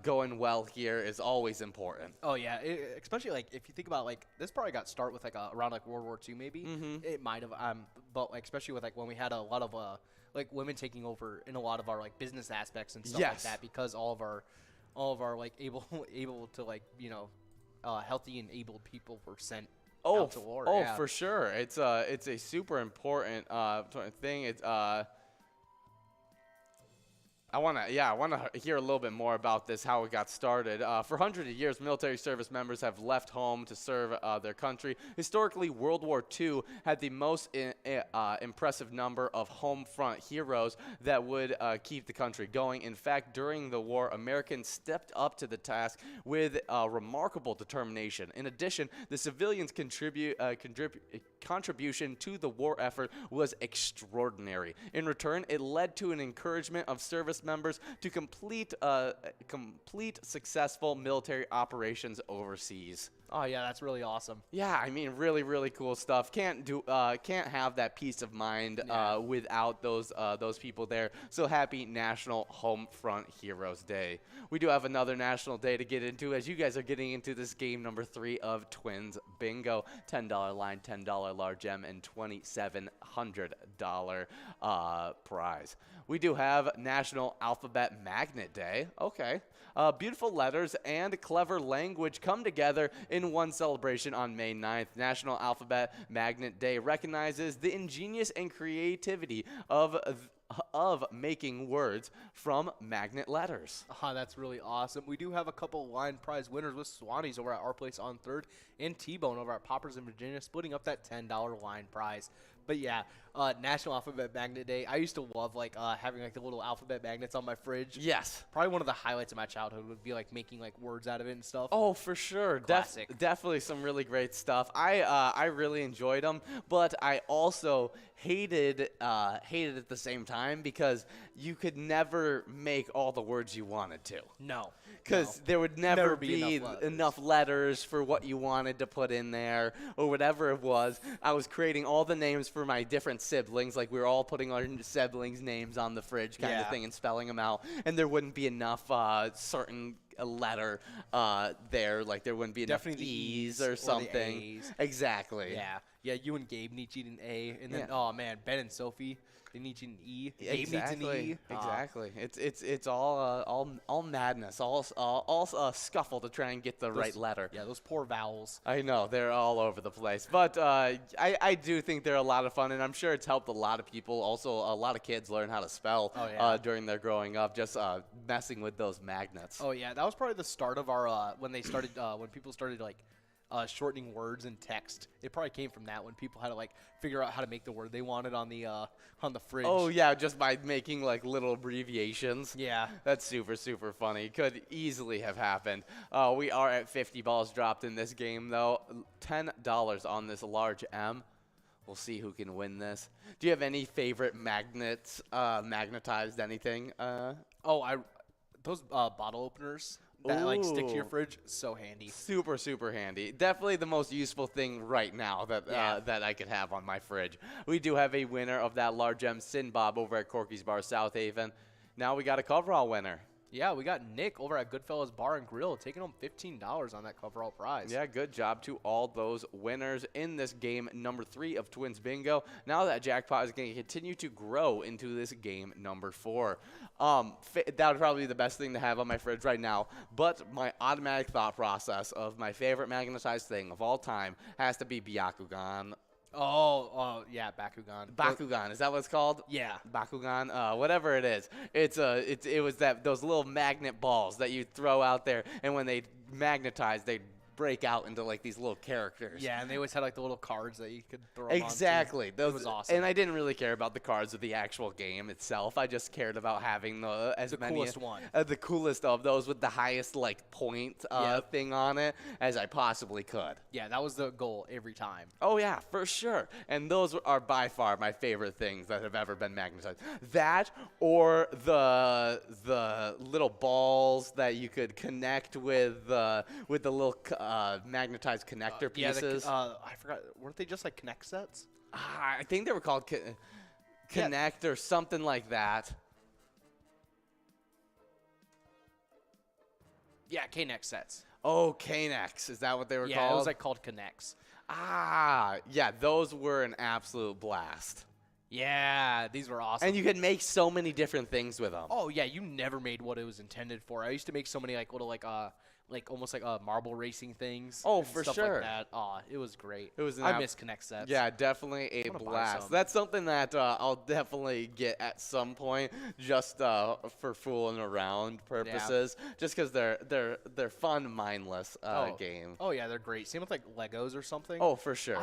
going well here is always important. Oh, yeah, especially like if you think about like this probably got started with like around like World War II maybe. Mm-hmm. It might have, but like especially with like when we had a lot of like women taking over in a lot of our like business aspects and stuff like that, because all of our like able to like healthy and able people were sent out to war. Oh, yeah. For sure. It's a super important thing. It's I want to hear a little bit more about this, how it got started. For hundreds of years, military service members have left home to serve their country. Historically, World War II had the most impressive number of home front heroes that would keep the country going. In fact, during the war, Americans stepped up to the task with remarkable determination. In addition, the civilians' contribution to the war effort was extraordinary. In return, it led to an encouragement of service members to complete successful military operations overseas. Oh, yeah, that's really awesome. Yeah, I mean, really, really cool stuff. Can't have that peace of mind without those people there. So happy National Homefront Heroes Day. We do have another national day to get into, as you guys are getting into this game number 3 of Twins Bingo. $10 line, $10 large M, and $2,700 prize. We do have National Alphabet Magnet Day. Okay. Beautiful letters and clever language come together in one celebration on May 9th. National Alphabet Magnet Day recognizes the ingenious and creativity of making words from magnet letters. That's really awesome. We do have a couple line prize winners with Swannies over at our place on 3rd and T-Bone over at Poppers in Virginia, splitting up that $10 line prize. But yeah, National Alphabet Magnet Day. I used to love like having like the little alphabet magnets on my fridge. Yes. Probably one of the highlights of my childhood would be like making like words out of it and stuff. Oh, for sure. Classic. Definitely some really great stuff. I really enjoyed them, but I also hated it at the same time because you could never make all the words you wanted to. No. Because there would never be enough letters for what you wanted to put in there or whatever it was. I was creating all the names for my different siblings. Like we were all putting our siblings' names on the fridge kind of thing and spelling them out. And there wouldn't be enough certain letter there. Like there wouldn't be enough E's or something. A's. Exactly. Yeah. Yeah, you and Gabe each need an A. And then, oh, man, Ben and Sophie, they need an E. Gabe needs an E. Exactly. It's all madness, all scuffle to try and get the right letter. Yeah, those poor vowels. I know they're all over the place, but I do think they're a lot of fun, and I'm sure it's helped a lot of people. Also, a lot of kids learn how to spell during their growing up, just messing with those magnets. Oh yeah, that was probably the start of our when they started when people started like shortening words in text. It probably came from that when people had to like figure out how to make the word they wanted on the fridge. Oh yeah, just by making like little abbreviations. Yeah. That's super funny. Could easily have happened. We are at 50 balls dropped in this game though. $10 on this large M. We'll see who can win this. Do you have any favorite magnets, magnetized anything? Those bottle openers that like stick to your fridge, so handy. Super handy. Definitely the most useful thing right now that that I could have on my fridge. We do have a winner of that large M, Sin Bob, over at Corky's Bar, South Haven. Now we got a coverall winner. Yeah, we got Nick over at Goodfellas Bar and Grill taking home $15 on that coverall prize. Yeah, good job to all those winners in this game number 3 of Twins Bingo. Now that jackpot is going to continue to grow into this game number 4. That would probably be the best thing to have on my fridge right now, but my automatic thought process of my favorite magnetized thing of all time has to be Byakugan. Oh, yeah, Bakugan. Bakugan, is that what it's called? Yeah. Bakugan, whatever it is. It was those little magnet balls that you throw out there, and when they magnetize, they break out into like these little characters. Yeah, and they always had like the little cards that you could throw Exactly. That was awesome. And I didn't really care about the cards of the actual game itself. I just cared about having the coolest one. The coolest of those with the highest like point thing on it as I possibly could. Yeah, that was the goal every time. Oh yeah, for sure. And those are by far my favorite things that have ever been magnetized. That or the little balls that you could connect with the little magnetized connector pieces. I forgot. Weren't they just like Connect sets? I think they were called Connect or something like that. Yeah, K-Nex sets. Oh, K-Nex. Is that what they were called? Yeah, it was like called Connects. Yeah, those were an absolute blast. Yeah, these were awesome. And you could make so many different things with them. Oh, yeah, you never made what it was intended for. I used to make so many like little like almost like marble racing things. Oh, and for stuff sure. Like that. Oh, it was great. It was. I miss Connect sets. Yeah, definitely a blast. That's something that I'll definitely get at some point, just for fooling around purposes. Yeah. Just because they're fun, mindless game. Oh yeah, they're great. Same with like Legos or something. Oh, for sure.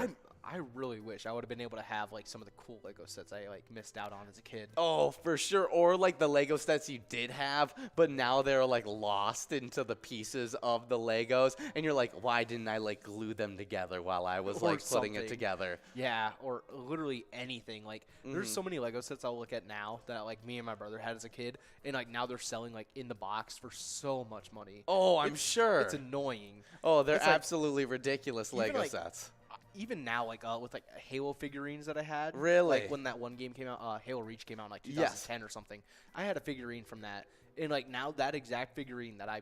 I really wish I would have been able to have like some of the cool Lego sets I like missed out on as a kid. Oh, for sure. Or like the Lego sets you did have, but now they're like lost into the pieces of the Legos, and you're like, why didn't I like glue them together while I was like putting it together? Yeah, or literally anything. Like there's so many Lego sets I'll look at now that like me and my brother had as a kid, and like now they're selling like in the box for so much money. Oh, I'm sure. It's annoying. Oh, they're absolutely ridiculous Lego sets. Even now, like with like Halo figurines that I had, really, like when that one game came out, Halo Reach came out in like 2010 or something. I had a figurine from that, and like now that exact figurine that I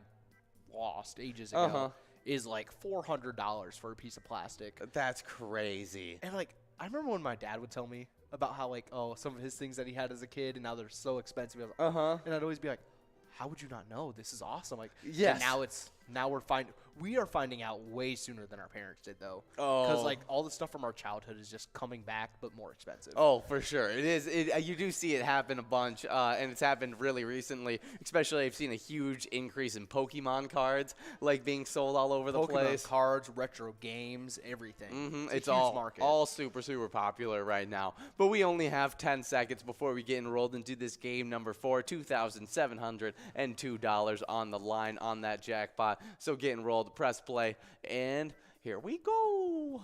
lost ages ago is like $400 for a piece of plastic. That's crazy. And like I remember when my dad would tell me about how like some of his things that he had as a kid, and now they're so expensive. And I'd always be like, how would you not know? This is awesome. Like, yes. Now we are finding out way sooner than our parents did, though. Oh. Because like all the stuff from our childhood is just coming back, but more expensive. Oh, for sure. It is. You do see it happen a bunch, and it's happened really recently. Especially, I've seen a huge increase in Pokemon cards, like being sold all over the place. Pokemon cards, retro games, everything. It's a huge all market. All super popular right now. But we only have 10 seconds before we get enrolled into this game number 4. $2,702 on the line on that jackpot. So get enrolled, press play, and Here we go.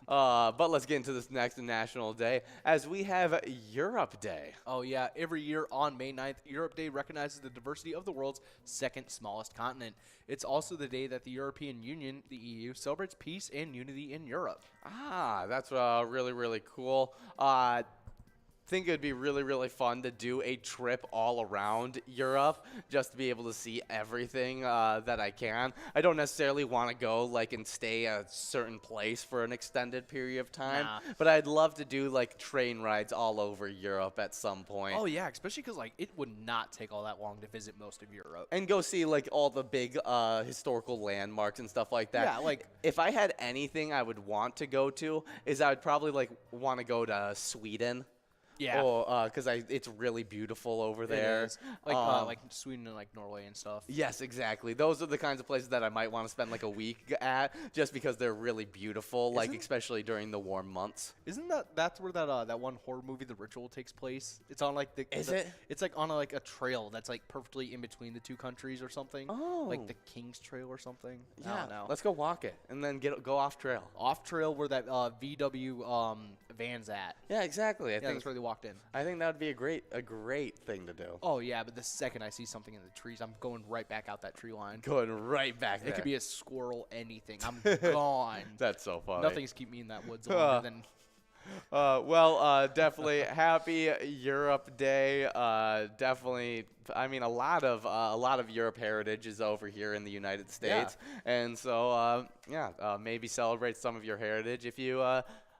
But let's get into this next national day as we have Europe Day. Oh, yeah. Every year on May 9th, Europe Day recognizes the diversity of the world's second smallest continent. It's also the day that the European Union, the EU, celebrates peace and unity in Europe. Ah, that's really, really cool. Think it'd be really, really fun to do a trip all around Europe just to be able to see everything that I can. I don't necessarily want to go like and stay at a certain place for an extended period of time, but I'd love to do like train rides all over Europe at some point. Oh, yeah, especially because like it would not take all that long to visit most of Europe. And go see like all the big historical landmarks and stuff like that. Yeah, like if I had anything I would want to go to is I would probably like want to go to Sweden. Yeah. Oh, because it's really beautiful over there. It is. Like Sweden and like Norway and stuff. Yes, exactly. Those are the kinds of places that I might want to spend like a week at, just because they're really beautiful, like especially during the warm months. Isn't that's where that one horror movie, The Ritual, takes place? It's on like It's like on like a trail that's like perfectly in between the two countries or something. Oh. Like the King's Trail or something. Yeah. I don't know. Let's go walk it and then go off trail. Off trail where that VW van's at. Yeah, exactly. I think that's where they walked in. I think that would be a great thing to do. Oh yeah, but the second I see something in the trees, I'm going right back out that tree line. Going right back there. It could be a squirrel, anything. I'm gone. That's so funny. Nothing's keep me in that woods longer than. Definitely happy Europe Day. Definitely, I mean, a lot of Europe heritage is over here in the United States, and so maybe celebrate some of your heritage if you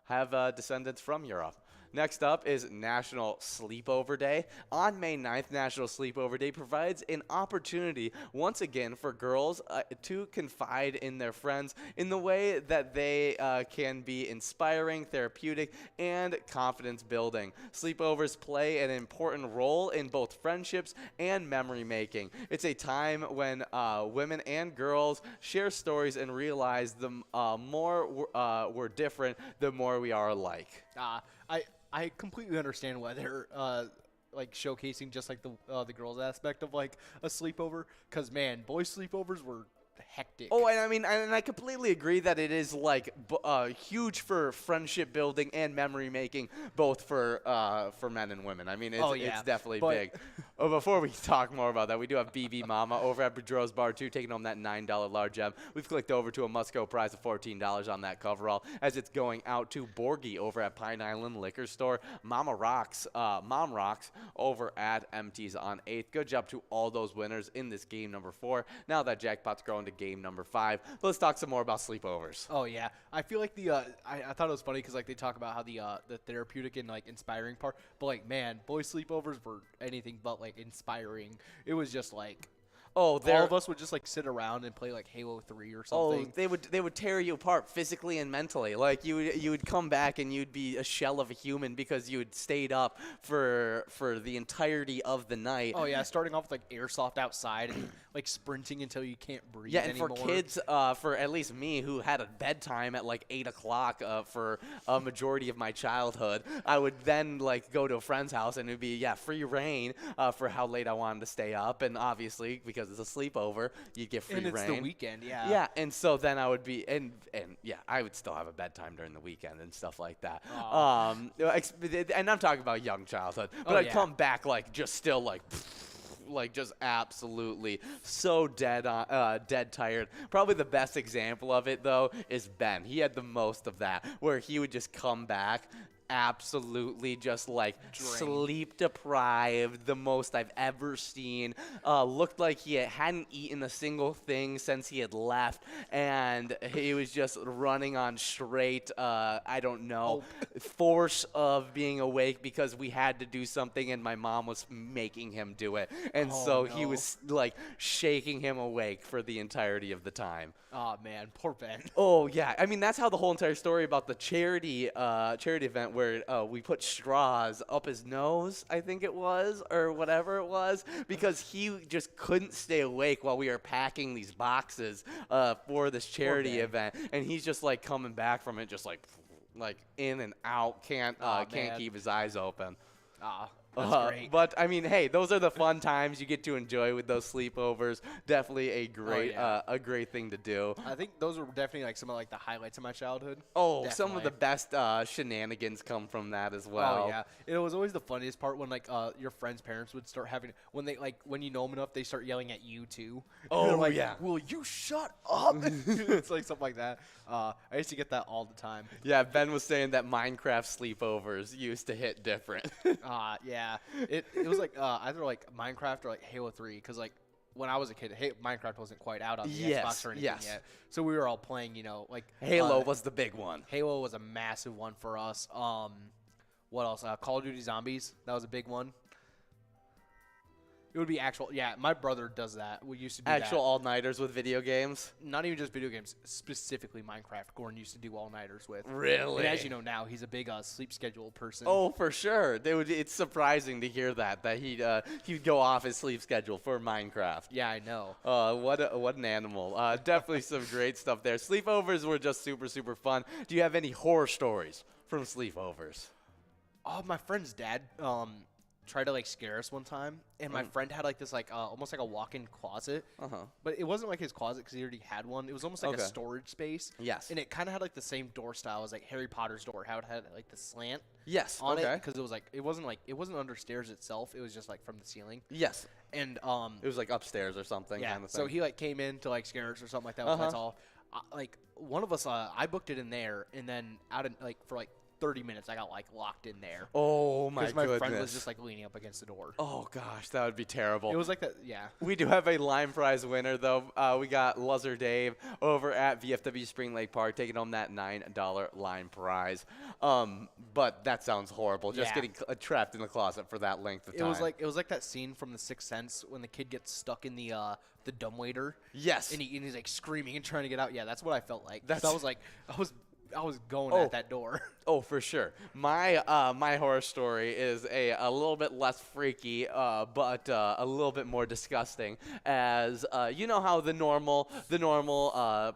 have descendants from Europe. Next up is National Sleepover Day. On May 9th, National Sleepover Day provides an opportunity once again for girls to confide in their friends in the way that they can be inspiring, therapeutic, and confidence building. Sleepovers play an important role in both friendships and memory making. It's a time when women and girls share stories and realize the more we're different, the more we are alike. I completely understand why they're like showcasing just like the girls aspect of like a sleepover, because man, boys sleepovers were hectic. Oh, and I mean, and I completely agree that it is like huge for friendship building and memory making, both for men and women. I mean, it's definitely big. Oh, before we talk more about that, we do have BB Mama over at Boudreaux's Bar 2 taking home that $9 large M. We've clicked over to a must-go prize of $14 on that coverall, as it's going out to Borgie over at Pine Island Liquor Store. Mom Rocks over at MT's on 8th. Good job to all those winners in this game number 4. Now that jackpot's growing to game number 5. Let's talk some more about sleepovers. Oh yeah, I feel like I thought it was funny because like they talk about how the therapeutic and like inspiring part, but like man, boy sleepovers were anything but like inspiring. It was just like all of us would just like sit around and play like Halo 3 or something. Oh, they would tear you apart physically and mentally. Like you would come back and you'd be a shell of a human because you had stayed up for the entirety of the night. Oh yeah, starting off with like airsoft outside and like sprinting until you can't breathe anymore. For kids, for at least me, who had a bedtime at like 8 o'clock for a majority of my childhood, I would then like go to a friend's house and it would be free reign for how late I wanted to stay up, and obviously because it's a sleepover, you'd get free reign. And it's the weekend, yeah. Yeah, and so then I would be, and I would still have a bedtime during the weekend and stuff like that. And I'm talking about young childhood, but I'd come back like just still like just absolutely so dead tired. Probably the best example of it though is Ben. He had the most of that, where he would just come back absolutely just like sleep deprived, the most I've ever seen. Looked like he hadn't eaten a single thing since he had left, and he was just running on straight force of being awake because we had to do something and my mom was making him do it, and he was like shaking him awake for the entirety of the time. Oh man, poor Ben. Oh yeah, I mean that's how the whole entire story about the charity event where we put straws up his nose, I think it was, or whatever it was, because he just couldn't stay awake while we were packing these boxes for this charity event, and he's just like coming back from it just like in and out, can't keep his eyes open. That's great. But I mean, hey, those are the fun times you get to enjoy with those sleepovers. Definitely a great, yeah. a great thing to do. I think those were definitely like some of like the highlights of my childhood. Oh, some of Definitely. the best shenanigans come from that as well. Oh yeah, it was always the funniest part when like your friends' parents would start having when they like when you know them enough they start yelling at you too. Oh, They're like, yeah. will you shut up? It's like something like that. I used to get that all the time. Yeah, Ben was saying that Minecraft sleepovers used to hit different. Yeah, it was like either like Minecraft or like Halo 3 because like when I was a kid, Minecraft wasn't quite out on the Yes, Xbox or anything yes. yet, so we were all playing. Like Halo was the big one. Halo was a massive one for us. What else? Call of Duty Zombies. That was a big one. It would be actual. Yeah, my brother does that. We used to do Actual all-nighters with video games. not even just video games, specifically Minecraft. Gordon used to do all-nighters with. Really? And as you know now, he's a big sleep schedule person. Oh, for sure. It's surprising to hear that he'd go off his sleep schedule for Minecraft. Yeah, I know. What an animal. Definitely some great stuff there. Sleepovers were just super, super fun. Do you have any horror stories from sleepovers? Oh, my friend's dad tried to like scare us one time, and my friend had like this like almost like a walk-in closet. But it wasn't like his closet because he already had one. It was almost like a Okay. storage space. Yes. And it kind of had like the same door style as like Harry Potter's door, how it had like the slant Yes. on okay. it because it was like it wasn't under stairs itself. It was just like from the ceiling. Yes. And It was like upstairs or something. yeah, Kind of so thing. he like came in to like scare us or something like that. That's all. Like one of us, I booked it in there, and then out in like for like 30 minutes, I got like locked in there. Oh my Because my goodness. friend was just like leaning up against the door. Oh gosh, that would be terrible. It was like that, yeah. We do have a line prize winner, though. We got Luzzer Dave over at VFW Spring Lake Park taking home that $9 line prize. But that sounds horrible, just Yeah. getting trapped in the closet for that length of time. It was like that scene from The Sixth Sense when the kid gets stuck in the dumbwaiter. Yes. And he's like screaming and trying to get out. Yeah, that's what I felt like. That's- I was like, I was going Oh. at that door. Oh, for sure. My horror story is a little bit less freaky, but a little bit more disgusting. As you know how the normal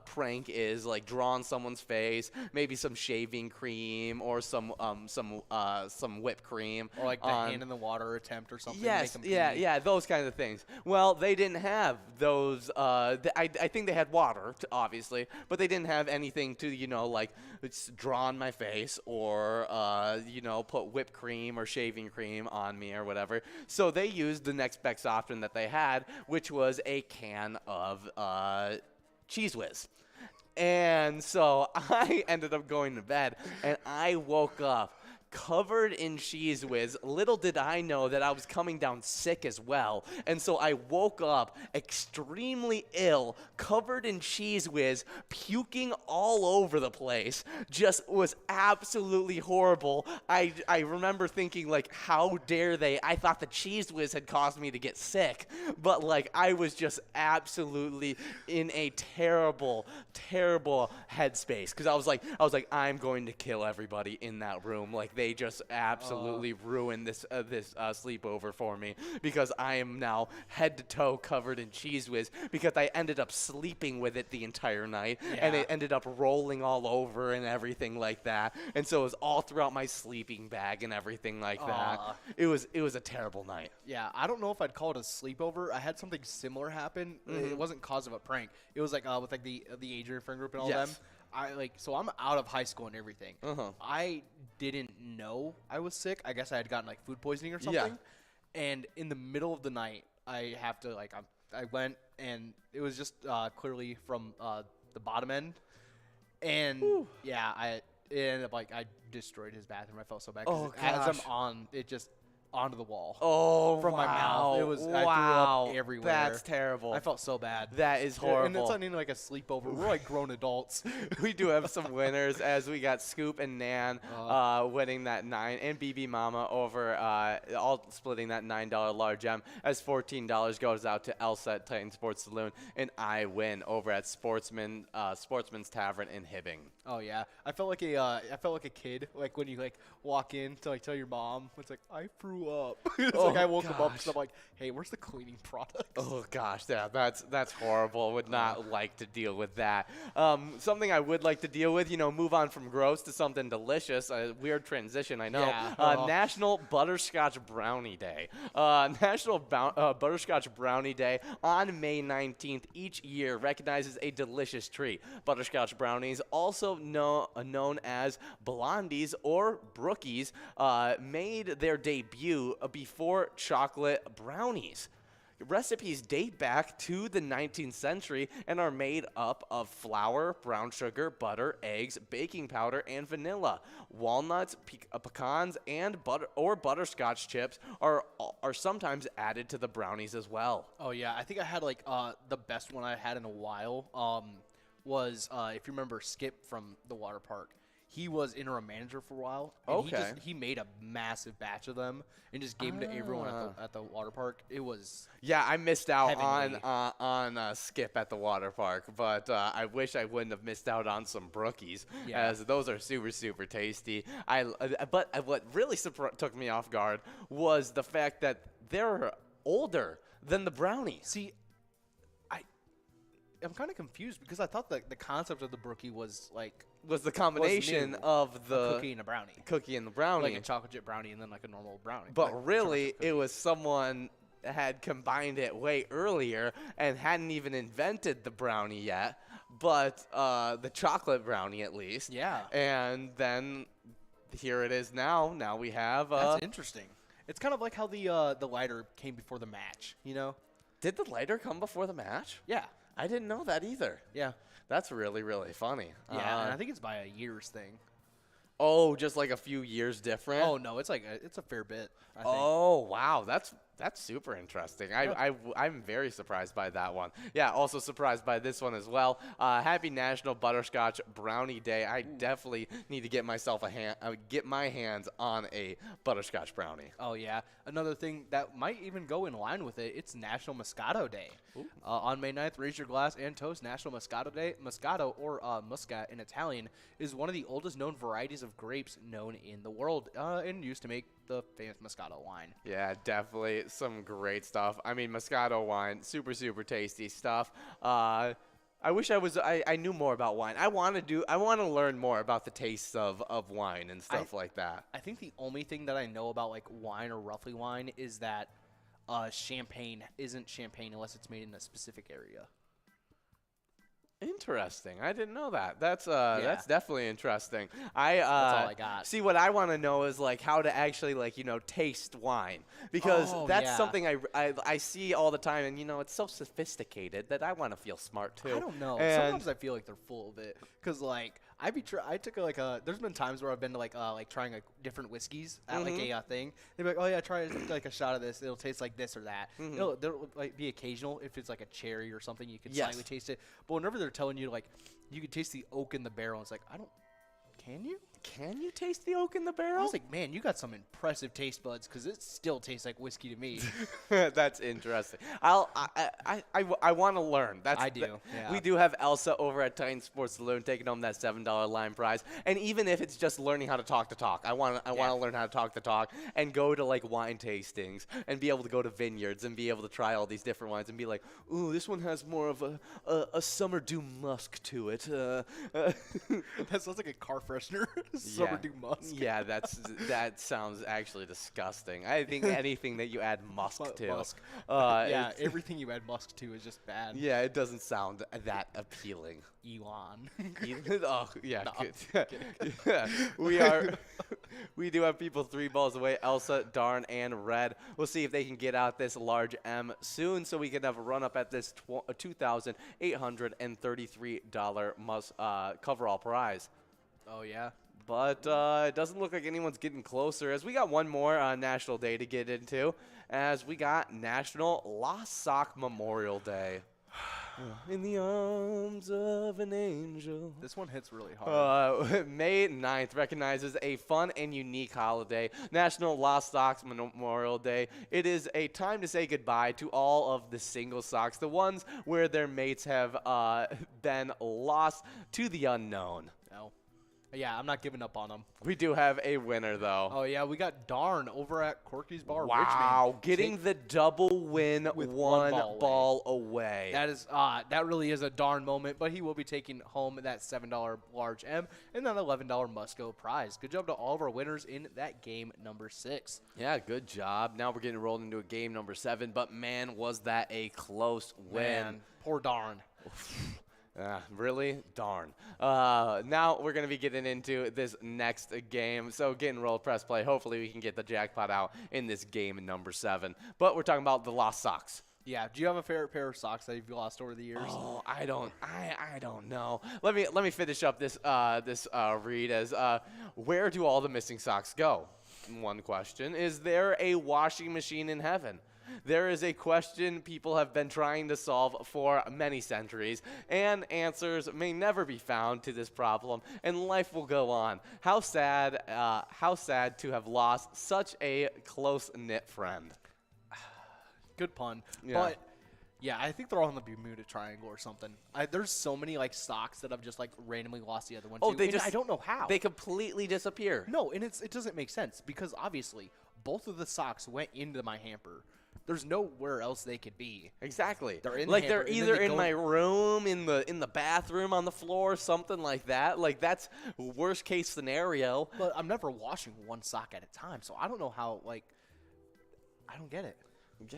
prank is like draw on someone's face, maybe some shaving cream or some whipped cream, Or like the on- hand in the water attempt or something. Yes, to make them yeah, pee. yeah, those kinds of things. Well, they didn't have those. I think they had water, obviously, but they didn't have anything to like draw on my face or put whipped cream or shaving cream on me or whatever. So they used the next best option that they had, which was a can of Cheese Whiz. And so I ended up going to bed, and I woke up covered in Cheese Whiz. Little did I know that I was coming down sick as well. And so I woke up extremely ill, covered in Cheese Whiz, puking all over the place. Just was absolutely horrible. I remember thinking, like, how dare they? I thought the Cheese Whiz had caused me to get sick. But, like, I was just absolutely in a terrible, terrible headspace. Because I was like, I'm going to kill everybody in that room. Like, they just absolutely ruined this sleepover for me because I am now head to toe covered in Cheese Whiz because I ended up sleeping with it the entire night and it ended up rolling all over and everything like that. And so it was all throughout my sleeping bag and everything like that. It was a terrible night. Yeah, I don't know if I'd call it a sleepover. I had something similar happen. It wasn't cause of a prank. It was like with like the Adrian friend group and all Yes. them. So I'm out of high school and everything. I didn't know I was sick. I guess I had gotten like food poisoning or something. And in the middle of the night, I have to I went and it was just clearly from the bottom end. And it ended up I destroyed his bathroom. I felt so bad. 'Cause as I'm on, it just onto the wall. Oh, From my mouth. It was I threw up everywhere. That's terrible. I felt so bad. That is horrible. And it's not even like a sleepover. We're like grown adults. We do have some winners as we got Scoop and Nan winning that 9 and BB Mama over all splitting that $9 large M as $14 goes out to Elsa at Titan Sports Saloon and I win over at Sportsman's Tavern in Hibbing. Oh yeah, I felt like a kid like when you like walk in to like tell your mom it's like I threw you up. It's Oh, like I woke him up gosh. because I'm like, hey, where's the cleaning products? Oh gosh, yeah, that's horrible. Would not like to deal with that. Something I would like to deal with, move on from gross to something delicious. A weird transition, I know. Yeah. National Butterscotch Brownie Day. National Butterscotch Brownie Day on May 19th each year recognizes a delicious treat. Butterscotch brownies, also known as blondies or brookies, made their debut before chocolate brownies. Recipes date back to the 19th century and are made up of flour, brown sugar, butter, eggs, baking powder, and vanilla. Walnuts, pecans, and butterscotch chips are sometimes added to the brownies as well. Oh yeah, I think I had like the best one I had in a while. Was if you remember Skip from the water park. He was interim manager for a while. And Okay. He made a massive batch of them and just gave them to everyone at the water park. It was Yeah, I missed out Heavenly. on Skip at the water park, but I wish I wouldn't have missed out on some brookies, Yeah. as those are super, super tasty. But what really took me off guard was the fact that they're older than the brownies. see. I'm kind of confused because I thought the concept of the brookie was like Was the combination new. of the a cookie and a brownie, cookie and the brownie. like a chocolate chip brownie and then like a normal brownie. But like a really, chocolate chip it was someone had combined it way earlier and hadn't even invented the brownie yet, but the chocolate brownie at least. Yeah. And then here it is now. Now we have. That's interesting. It's kind of like how the lighter came before the match. Did the lighter come before the match? Yeah. I didn't know that either. Yeah. That's really, really funny. Yeah. And I think it's by a year's thing. Oh, just like a few years different? Oh no, it's a fair bit. I think. Oh, wow. That's super interesting. I'm very surprised by that one. Yeah, also surprised by this one as well. Happy National Butterscotch Brownie Day. I definitely need to get myself get my hands on a butterscotch brownie. Oh yeah. Another thing that might even go in line with it, it's National Moscato Day. On May 9th, raise your glass and toast National Moscato Day. Moscato, or muscat in Italian, is one of the oldest known varieties of grapes known in the world and used to make the famous Moscato wine. Yeah, definitely some great stuff. I mean, Moscato wine, super, super tasty stuff. I wish I knew more about wine. I want to learn more about the tastes of wine and stuff like that. I think the only thing that I know about like wine or roughly wine is that champagne isn't champagne unless it's made in a specific area. Interesting. I didn't know that. That's definitely interesting. That's all I got. See, what I want to know is like how to actually taste wine, because that's yeah. something I see all the time, and it's so sophisticated that I want to feel smart too. I don't know. And Sometimes I feel like they're full of it, cause like I took there's been times where I've been to like trying different whiskeys at like a thing. They'd be like, oh yeah, try like a shot of this. It'll taste like this or that. There'll like be occasional if it's like a cherry or something, you can slightly taste it. But whenever they're telling you like you can taste the oak in the barrel, it's like can you? Can you taste the oak in the I barrel? was like, man, you got some impressive taste buds, because it still tastes like whiskey to me. That's interesting. I want to learn. I do, yeah. We do have Elsa over at Titan Sports Saloon taking home that $7 line prize. And even if it's just learning how to talk the talk, I want to learn how to talk the talk and go to like wine tastings and be able to go to vineyards and be able to try all these different wines and be like, ooh, this one has more of a summer dew musk to it. That sounds like a car freshener. Summer dew musk. Yeah, that sounds actually disgusting. I think anything that you add musk to. Musk. Yeah, everything you add musk to is just bad. yeah, it doesn't sound that appealing. Elon. Oh, yeah. No, Good. Yeah, we do have people 3 balls away, Elsa, Darn, and Red. We'll see if they can get out this large M soon so we can have a run up at this $2,833 coverall prize. Oh, yeah. But it doesn't look like anyone's getting closer, as we got one more National Day to get into, as we got National Lost Sock Memorial Day. In the arms of an angel. This one hits really hard. May 9th recognizes a fun and unique holiday, National Lost Socks Memorial Day. It is a time to say goodbye to all of the single socks, the ones where their mates have been lost to the unknown. No. Yeah, I'm not giving up on them. We do have a winner, though. Oh, yeah, we got Darn over at Corky's Bar, Wow, Richmond. getting the double win with one one ball away. That really is a darn moment, but he will be taking home that $7 large M and that $11 must-go prize. Good job to all of our winners in that game number 6. Yeah, good job. Now we're getting rolled into a game number 7, but man, was that a close win. Man, poor Darn. Really? Darn. Now we're going to be getting into this next game. So getting rolled, press play. Hopefully we can get the jackpot out in this game number 7. But we're talking about the lost socks. Yeah. Do you have a favorite pair of socks that you've lost over the years? Oh, I don't know. Let me finish up this read as where do all the missing socks go? One question. Is there a washing machine in heaven? There is a question people have been trying to solve for many centuries, and answers may never be found to this problem, and life will go on. How sad to have lost such a close-knit friend. Good pun. Yeah. But, yeah, I think they're all in the Bermuda Triangle or something. There's so many, like, socks that I've just, like, randomly lost the other one to. I don't know how. They completely disappear. No, and it doesn't make sense because, obviously, both of the socks went into my hamper. There's nowhere else they could be. Exactly. They're in the like hamper, they're and then either they in go my room, in the bathroom, on the floor, something like that. Like that's worst case scenario. But I'm never washing one sock at a time, so I don't know how. Like, I don't get it. Yeah,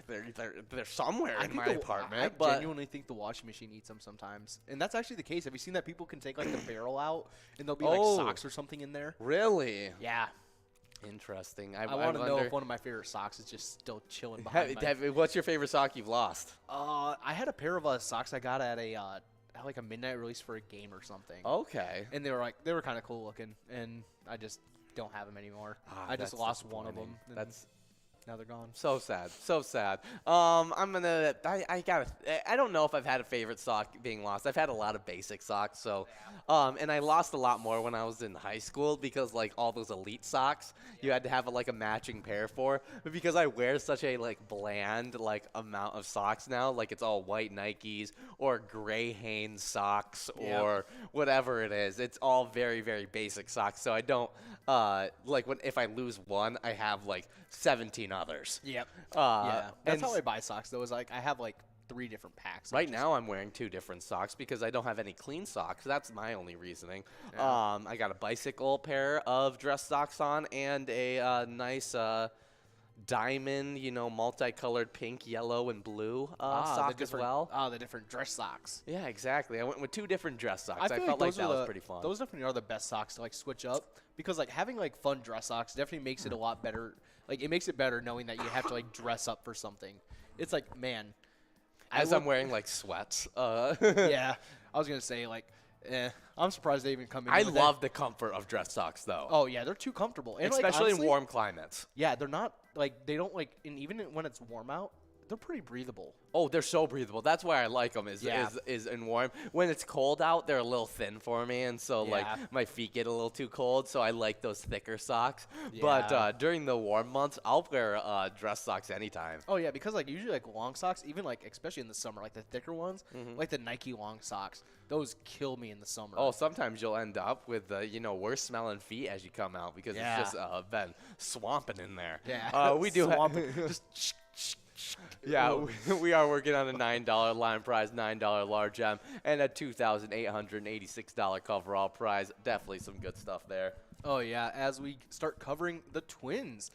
they're somewhere in my apartment. I but genuinely think the washing machine eats them sometimes, and that's actually the case. Have you seen that people can take like the barrel out and there'll be like socks or something in there? Really? Yeah. Interesting. I want to know if one of my favorite socks is just still chilling behind What's your favorite sock you've lost? I had a pair of socks I got at like a midnight release for a game or something. Okay. And they were kind of cool looking, and I just don't have them anymore. I just lost one of them. Now they're gone. So sad. So sad. I don't know if I've had a favorite sock being lost. I've had a lot of basic socks. So, and I lost a lot more when I was in high school because like all those elite socks, you had to have like a matching pair for. But because I wear such a like bland like amount of socks now, like it's all white Nikes or gray Hanes socks or whatever it is. It's all very, very basic socks. So I don't if I lose one, I have like 17 others. Yep. Yeah. That's how I buy socks, though, is like I have like 3 different packs. Right now I'm wearing 2 different socks because I don't have any clean socks. That's my only reasoning. Yeah. I got a bicycle pair of dress socks on and a nice diamond, multicolored pink, yellow, and blue sock as well. The different dress socks. Yeah, exactly. I went with 2 different dress socks. I felt like that was pretty fun. Those definitely are the best socks to like switch up because like having like fun dress socks definitely makes it a lot better. Like it makes it better knowing that you have to like dress up for something. It's like, man. I'm wearing like sweats. Yeah, I was gonna say like, I'm surprised they even come in. I love the comfort of dress socks though. Oh yeah, they're too comfortable, and especially like, honestly, in warm climates. Yeah, they're not like they don't like, and even when it's warm out, they're pretty breathable. Oh, they're so breathable. That's why I like them. Is in warm. When it's cold out, they're a little thin for me, and so like my feet get a little too cold. So I like those thicker socks. Yeah. But during the warm months, I'll wear dress socks anytime. Oh yeah, because like usually like long socks, even like especially in the summer, like the thicker ones, like the Nike long socks, those kill me in the summer. Oh, sometimes you'll end up with worse smelling feet as you come out because it's just been swamping in there. Yeah, we do just. Yeah, we are working on a $9 line prize, $9 large M, and a $2,886 coverall prize. Definitely some good stuff there. Oh, yeah, as we start covering the Twins.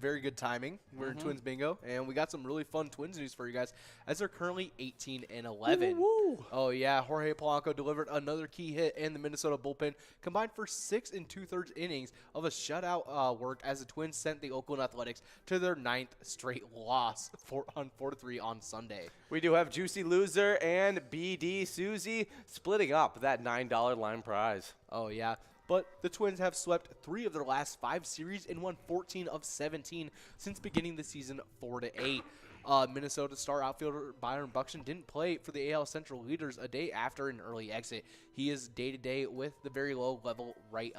Very good timing. We're in Twins Bingo, and we got some really fun Twins news for you guys as they're currently 18-11. Woo-woo. Oh, yeah, Jorge Polanco delivered another key hit, and the Minnesota bullpen combined for 6 2/3 innings of a shutout work as the Twins sent the Oakland Athletics to their 9th straight loss on 4-3 on Sunday. We do have Juicy Loser and BD Susie splitting up that $9 line prize. Oh, yeah. But the Twins have swept 3 of their last 5 series and won 14 of 17 since beginning the season 4-8. Minnesota star outfielder Byron Buxton didn't play for the AL Central leaders a day after an early exit. He is day-to-day with the very low-level right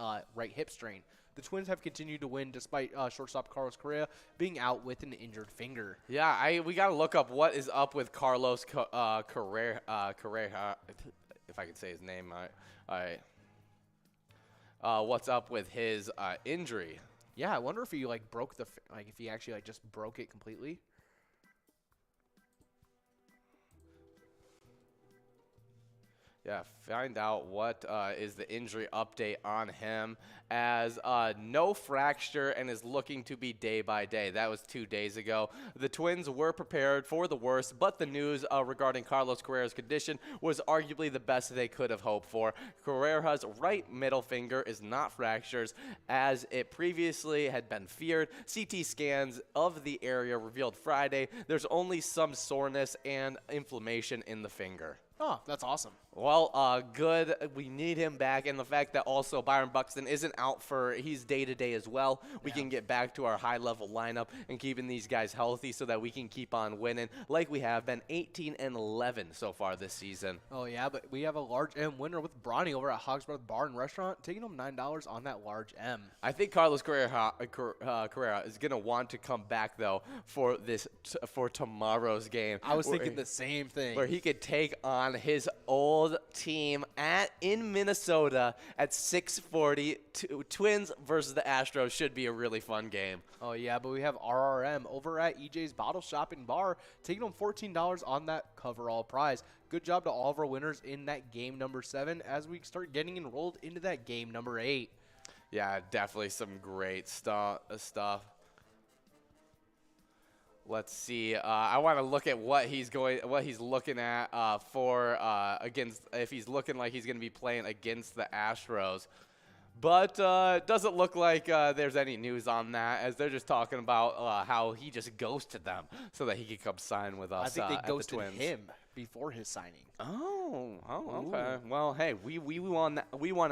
hip strain. The Twins have continued to win despite shortstop Carlos Correa being out with an injured finger. Yeah, we got to look up what is up with Carlos Correa, if I can say his name. what's up with his injury. Yeah, I wonder if he like broke the if he actually like just broke it completely. Yeah, find out what is the injury update on him, as no fracture and is looking to be day by day. That was 2 days ago. The Twins were prepared for the worst, but the news regarding Carlos Correa's condition was arguably the best they could have hoped for. Correa's right middle finger is not fractured, as it previously had been feared. CT scans of the area revealed Friday there's only some soreness and inflammation in the finger. Oh, that's awesome. Well, good. We need him back, and the fact that also Byron Buxton isn't out he's day-to-day as well. We can get back to our high-level lineup and keeping these guys healthy so that we can keep on winning like we have been 18-11 so far this season. Oh, yeah, but we have a large M winner with Bronny over at Hogsworth Bar and Restaurant, taking him $9 on that large M. I think Carlos Correa is going to want to come back, though, for tomorrow's game. I was thinking the same thing. Where he could take on his old team in Minnesota at 6:40. Twins versus the Astros should be a really fun game. Oh, yeah, but we have RRM over at EJ's Bottle Shop and Bar, taking home $14 on that coverall prize. Good job to all of our winners in that game number 7 as we start getting enrolled into that game number 8. Yeah, definitely some great stuff. Let's see. I want to look at what he's looking at against, if he's looking like he's going to be playing against the Astros. But it doesn't look like there's any news on that, as they're just talking about how he just ghosted them so that he could come sign with us. I think they ghosted the Twins. him before his signing. Oh, okay. Ooh. Well, hey, we won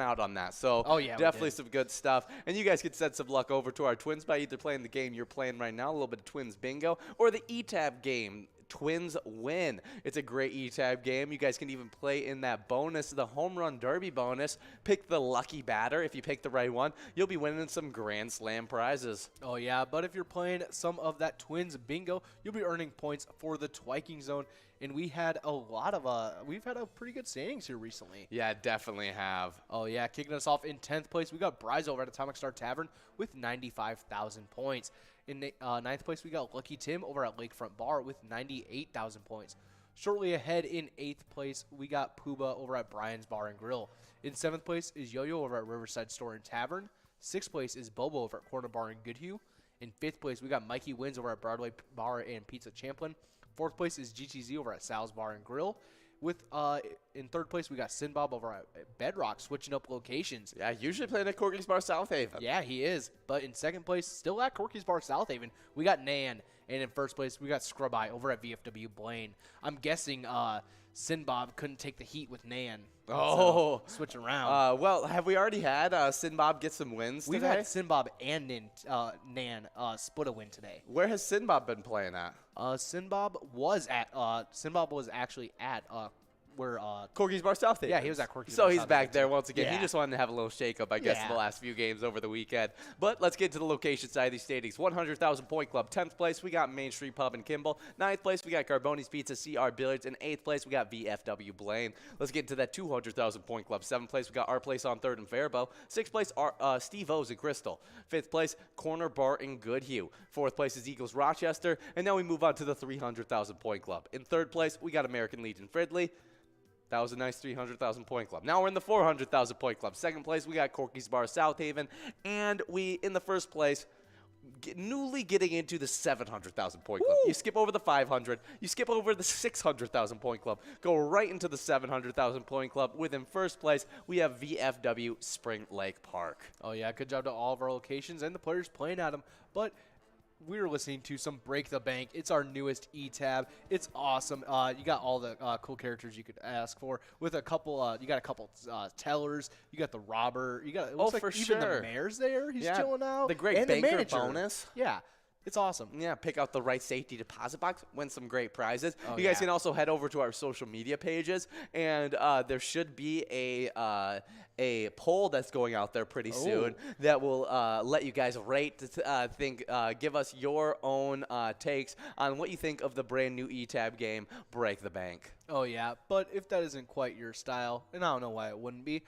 out on that. So oh, yeah, definitely some good stuff. And you guys could send some luck over to our Twins by either playing the game you're playing right now, a little bit of Twins Bingo, or the ETAB game, Twins Win. It's a great ETAB game. You guys can even play in that bonus, the Home Run Derby bonus. Pick the lucky batter. If you pick the right one, you'll be winning some Grand Slam prizes. Oh, yeah, but if you're playing some of that Twins Bingo, you'll be earning points for the Twiking Zone. And we've had a pretty good standings here recently. Yeah, definitely have. Oh, yeah, kicking us off in 10th place, we got Bryce over at Atomic Star Tavern with 95,000 points. In 9th place, we got Lucky Tim over at Lakefront Bar with 98,000 points. Shortly ahead in 8th place, we got Pooba over at Brian's Bar and Grill. In 7th place is Yo-Yo over at Riverside Store and Tavern. 6th place is Bobo over at Corner Bar and Goodhue. In 5th place, we got Mikey Wins over at Broadway Bar and Pizza Champlin. 4th place is GTZ over at Sal's Bar and Grill. In 3rd place, we got Sinbob over at Bedrock, switching up locations. Yeah, usually playing at Corky's Bar South Haven. Yeah, he is. But in 2nd place, still at Corky's Bar South Haven, we got Nan. And in 1st place, we got Scrub Eye over at VFW Blaine. I'm guessing Sinbob couldn't take the heat with Nan. Oh. So, switch around. Well, have we already had Sinbob get some wins today? We've had Sinbob and Nan split a win today. Where has Sinbob been playing at? Sinbob was actually at where Corky's Bar South Haven. Yeah, he was at Corky's Bar South he's Haven back there too. once again. Yeah. He just wanted to have a little shakeup, I guess, in the last few games over the weekend. But let's get to the location side of these standings. 100,000 point club. 10th place, we got Main Street Pub in Kimball. 9th place, we got Carboni's Pizza, CR Billiards. In 8th place, we got VFW Blaine. Let's get into that 200,000 point club. 7th place, we got Our Place on 3rd and Faribault. 6th place, Steve O's in Crystal. 5th place, Corner Bar in Goodhue. 4th place is Eagles Rochester. And now we move on to the 300,000 point club. In 3rd place, we got American Legion Fridley. That was a nice 300,000 point club. Now we're in the 400,000 point club. 2nd place, we got Corky's Bar South Haven. And we, in the 1st place, newly getting into the 700,000 point club. You skip over the 500. You skip over the 600,000 point club. Go right into the 700,000 point club. Within 1st place, we have VFW Spring Lake Park. Oh, yeah. Good job to all of our locations and the players playing at them. But we were listening to some Break the Bank. It's our newest E-Tab. It's awesome. You got all the cool characters you could ask for. With a couple, you got a couple tellers. You got the robber. You got for even sure. the mayor's there. He's chilling out. The great and banker the manager. bonus. Yeah. It's awesome. Yeah, pick out the right safety deposit box, win some great prizes. Oh, you guys can also head over to our social media pages, and there should be a a poll that's going out there pretty soon that will let you guys rate, give us your own takes on what you think of the brand new eTab game, Break the Bank. Oh, yeah, but if that isn't quite your style, and I don't know why it wouldn't be,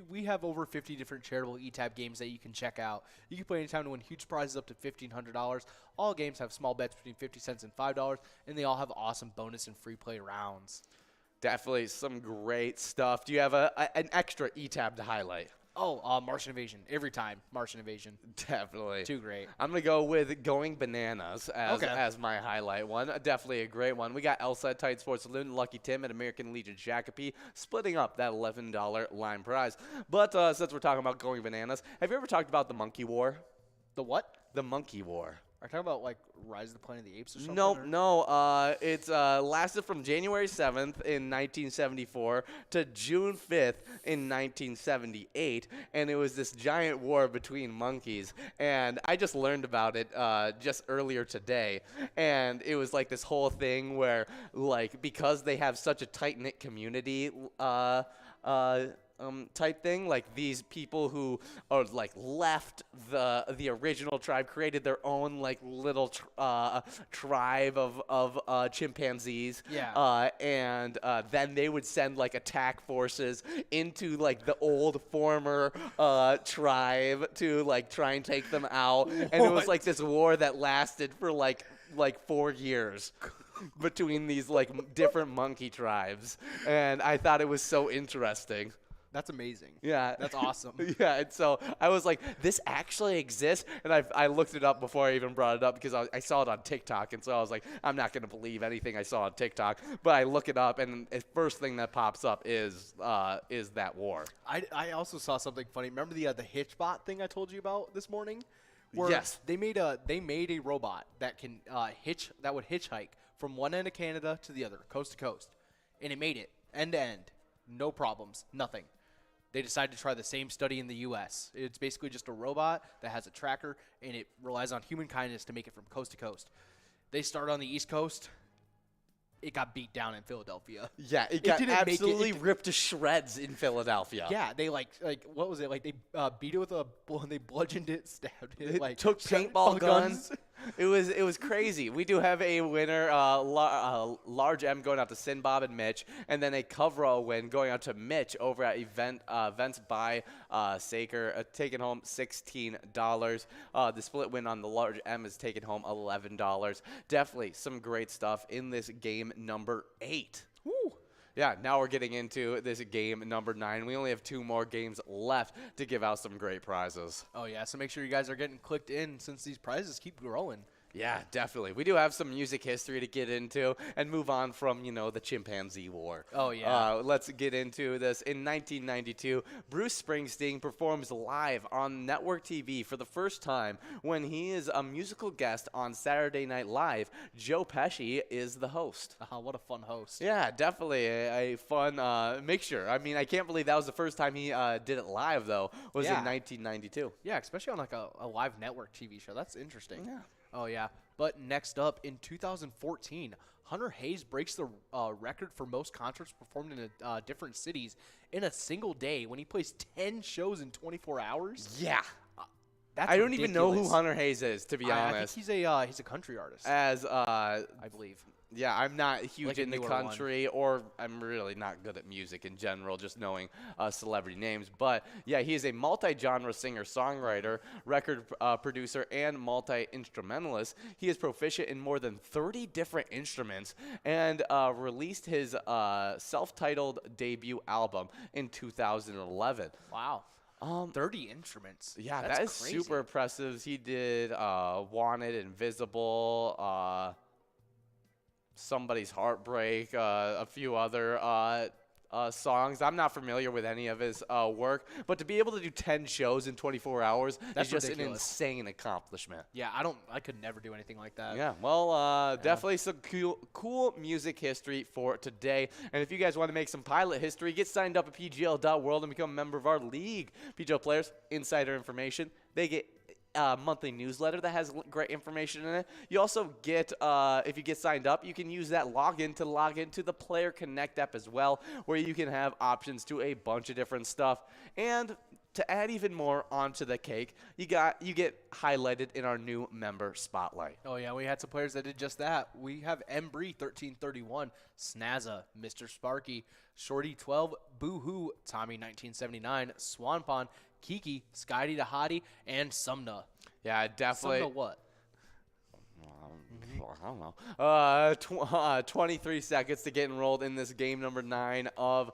we have over 50 different charitable eTab games that you can check out. You can play anytime to win huge prizes up to $1,500. All games have small bets between 50 cents and $5, and they all have awesome bonus and free play rounds. Definitely some great stuff. Do you have an extra eTab to highlight? Oh, Martian Invasion. Every time, Martian Invasion. Definitely. Too great. I'm going to go with Going Bananas as my highlight one. Definitely a great one. We got Elsa at Titan Sports Saloon, Lucky Tim, and American Legion Shakopee splitting up that $11 line prize. But since we're talking about Going Bananas, have you ever talked about the Monkey War? The what? The Monkey War. Are you talking about, like, Rise of the Planet of the Apes or something? No. It's lasted from January 7th in 1974 to June 5th in 1978, and it was this giant war between monkeys. And I just learned about it just earlier today, and it was like this whole thing where, like, because they have such a tight-knit community, type thing, like these people who are like left the original tribe, created their own like little tribe of chimpanzees. Yeah. And then they would send like attack forces into like the old former tribe to like try and take them out. And it was like this war that lasted for like 4 years. Between these like different monkey tribes, and I thought it was so interesting. That's amazing. Yeah. That's awesome. Yeah, and so I was like, this actually exists? And I looked it up before I even brought it up because I saw it on TikTok, and so I was like, I'm not going to believe anything I saw on TikTok. But I look it up, and the first thing that pops up is that war. I also saw something funny. Remember the Hitchbot thing I told you about this morning? Where Yes. They made a robot that can that would hitchhike from one end of Canada to the other, coast to coast. And it made it end to end. No problems. Nothing. They decided to try the same study in the U.S. It's basically just a robot that has a tracker, and it relies on human kindness to make it from coast to coast. They started on the East Coast. It got beat down in Philadelphia. Yeah, it got absolutely ripped to shreds in Philadelphia. Yeah, they like what was it? Like they beat it with they bludgeoned it, stabbed it. It took paintball guns. It was crazy. We do have a winner, large M going out to Sinbob and Mitch, and then a coverall win going out to Mitch over at Events by Saker, taking home $16. The split win on the large M is taking home $11. Definitely some great stuff in this game number 8. Woo. Yeah, now we're getting into this game number 9. We only have 2 more games left to give out some great prizes. Oh, yeah, so make sure you guys are getting clicked in since these prizes keep growing. Yeah, definitely. We do have some music history to get into and move on from, the chimpanzee war. Oh, yeah. Let's get into this. In 1992, Bruce Springsteen performs live on network TV for the first time when he is a musical guest on Saturday Night Live. Joe Pesci is the host. What a fun host. Yeah, definitely a fun mixture. I mean, I can't believe that was the first time he did it live, though, was in 1992. Yeah, especially on like a live network TV show. That's interesting. Yeah. Oh, yeah. But next up, in 2014, Hunter Hayes breaks the record for most concerts performed in different cities in a single day when he plays 10 shows in 24 hours. Yeah. That's I don't even know who ridiculous. Hunter Hayes is, to be honest. I think he's a country artist. I believe. Yeah, I'm not huge Like a in the newer country, or I'm really not good at music in general, just knowing celebrity names. But yeah, he is a multi-genre singer-songwriter, record producer, and multi-instrumentalist. He is proficient in more than 30 different instruments and released his self-titled debut album in 2011. Wow. 30 instruments. Yeah, That's that is crazy. super impressive. He did Wanted, Invisible, Somebody's Heartbreak, a few other songs. I'm not familiar with any of his work, but to be able to do 10 shows in 24 hours That's is just ridiculous. an insane accomplishment. Yeah, I could never do anything like that. Yeah, well, definitely some cool music history for today. And if you guys want to make some pilot history, get signed up at PGL.world and become a member of our league. PGL players, insider information. They get monthly newsletter that has great information in it. You also get, if you get signed up, you can use that login to log into the Player Connect app as well, where you can have options to a bunch of different stuff. And to add even more onto the cake, you get highlighted in our new member spotlight. Oh yeah, we had some players that did just that. We have Embry 1331, Snazza, Mr. Sparky, Shorty 12, Boohoo, Tommy 1979, Swanpon, Kiki, Skydie the Hottie, and Sumna. Yeah, definitely. Sumna what? I don't know. 23 seconds to get enrolled in this game number 9 of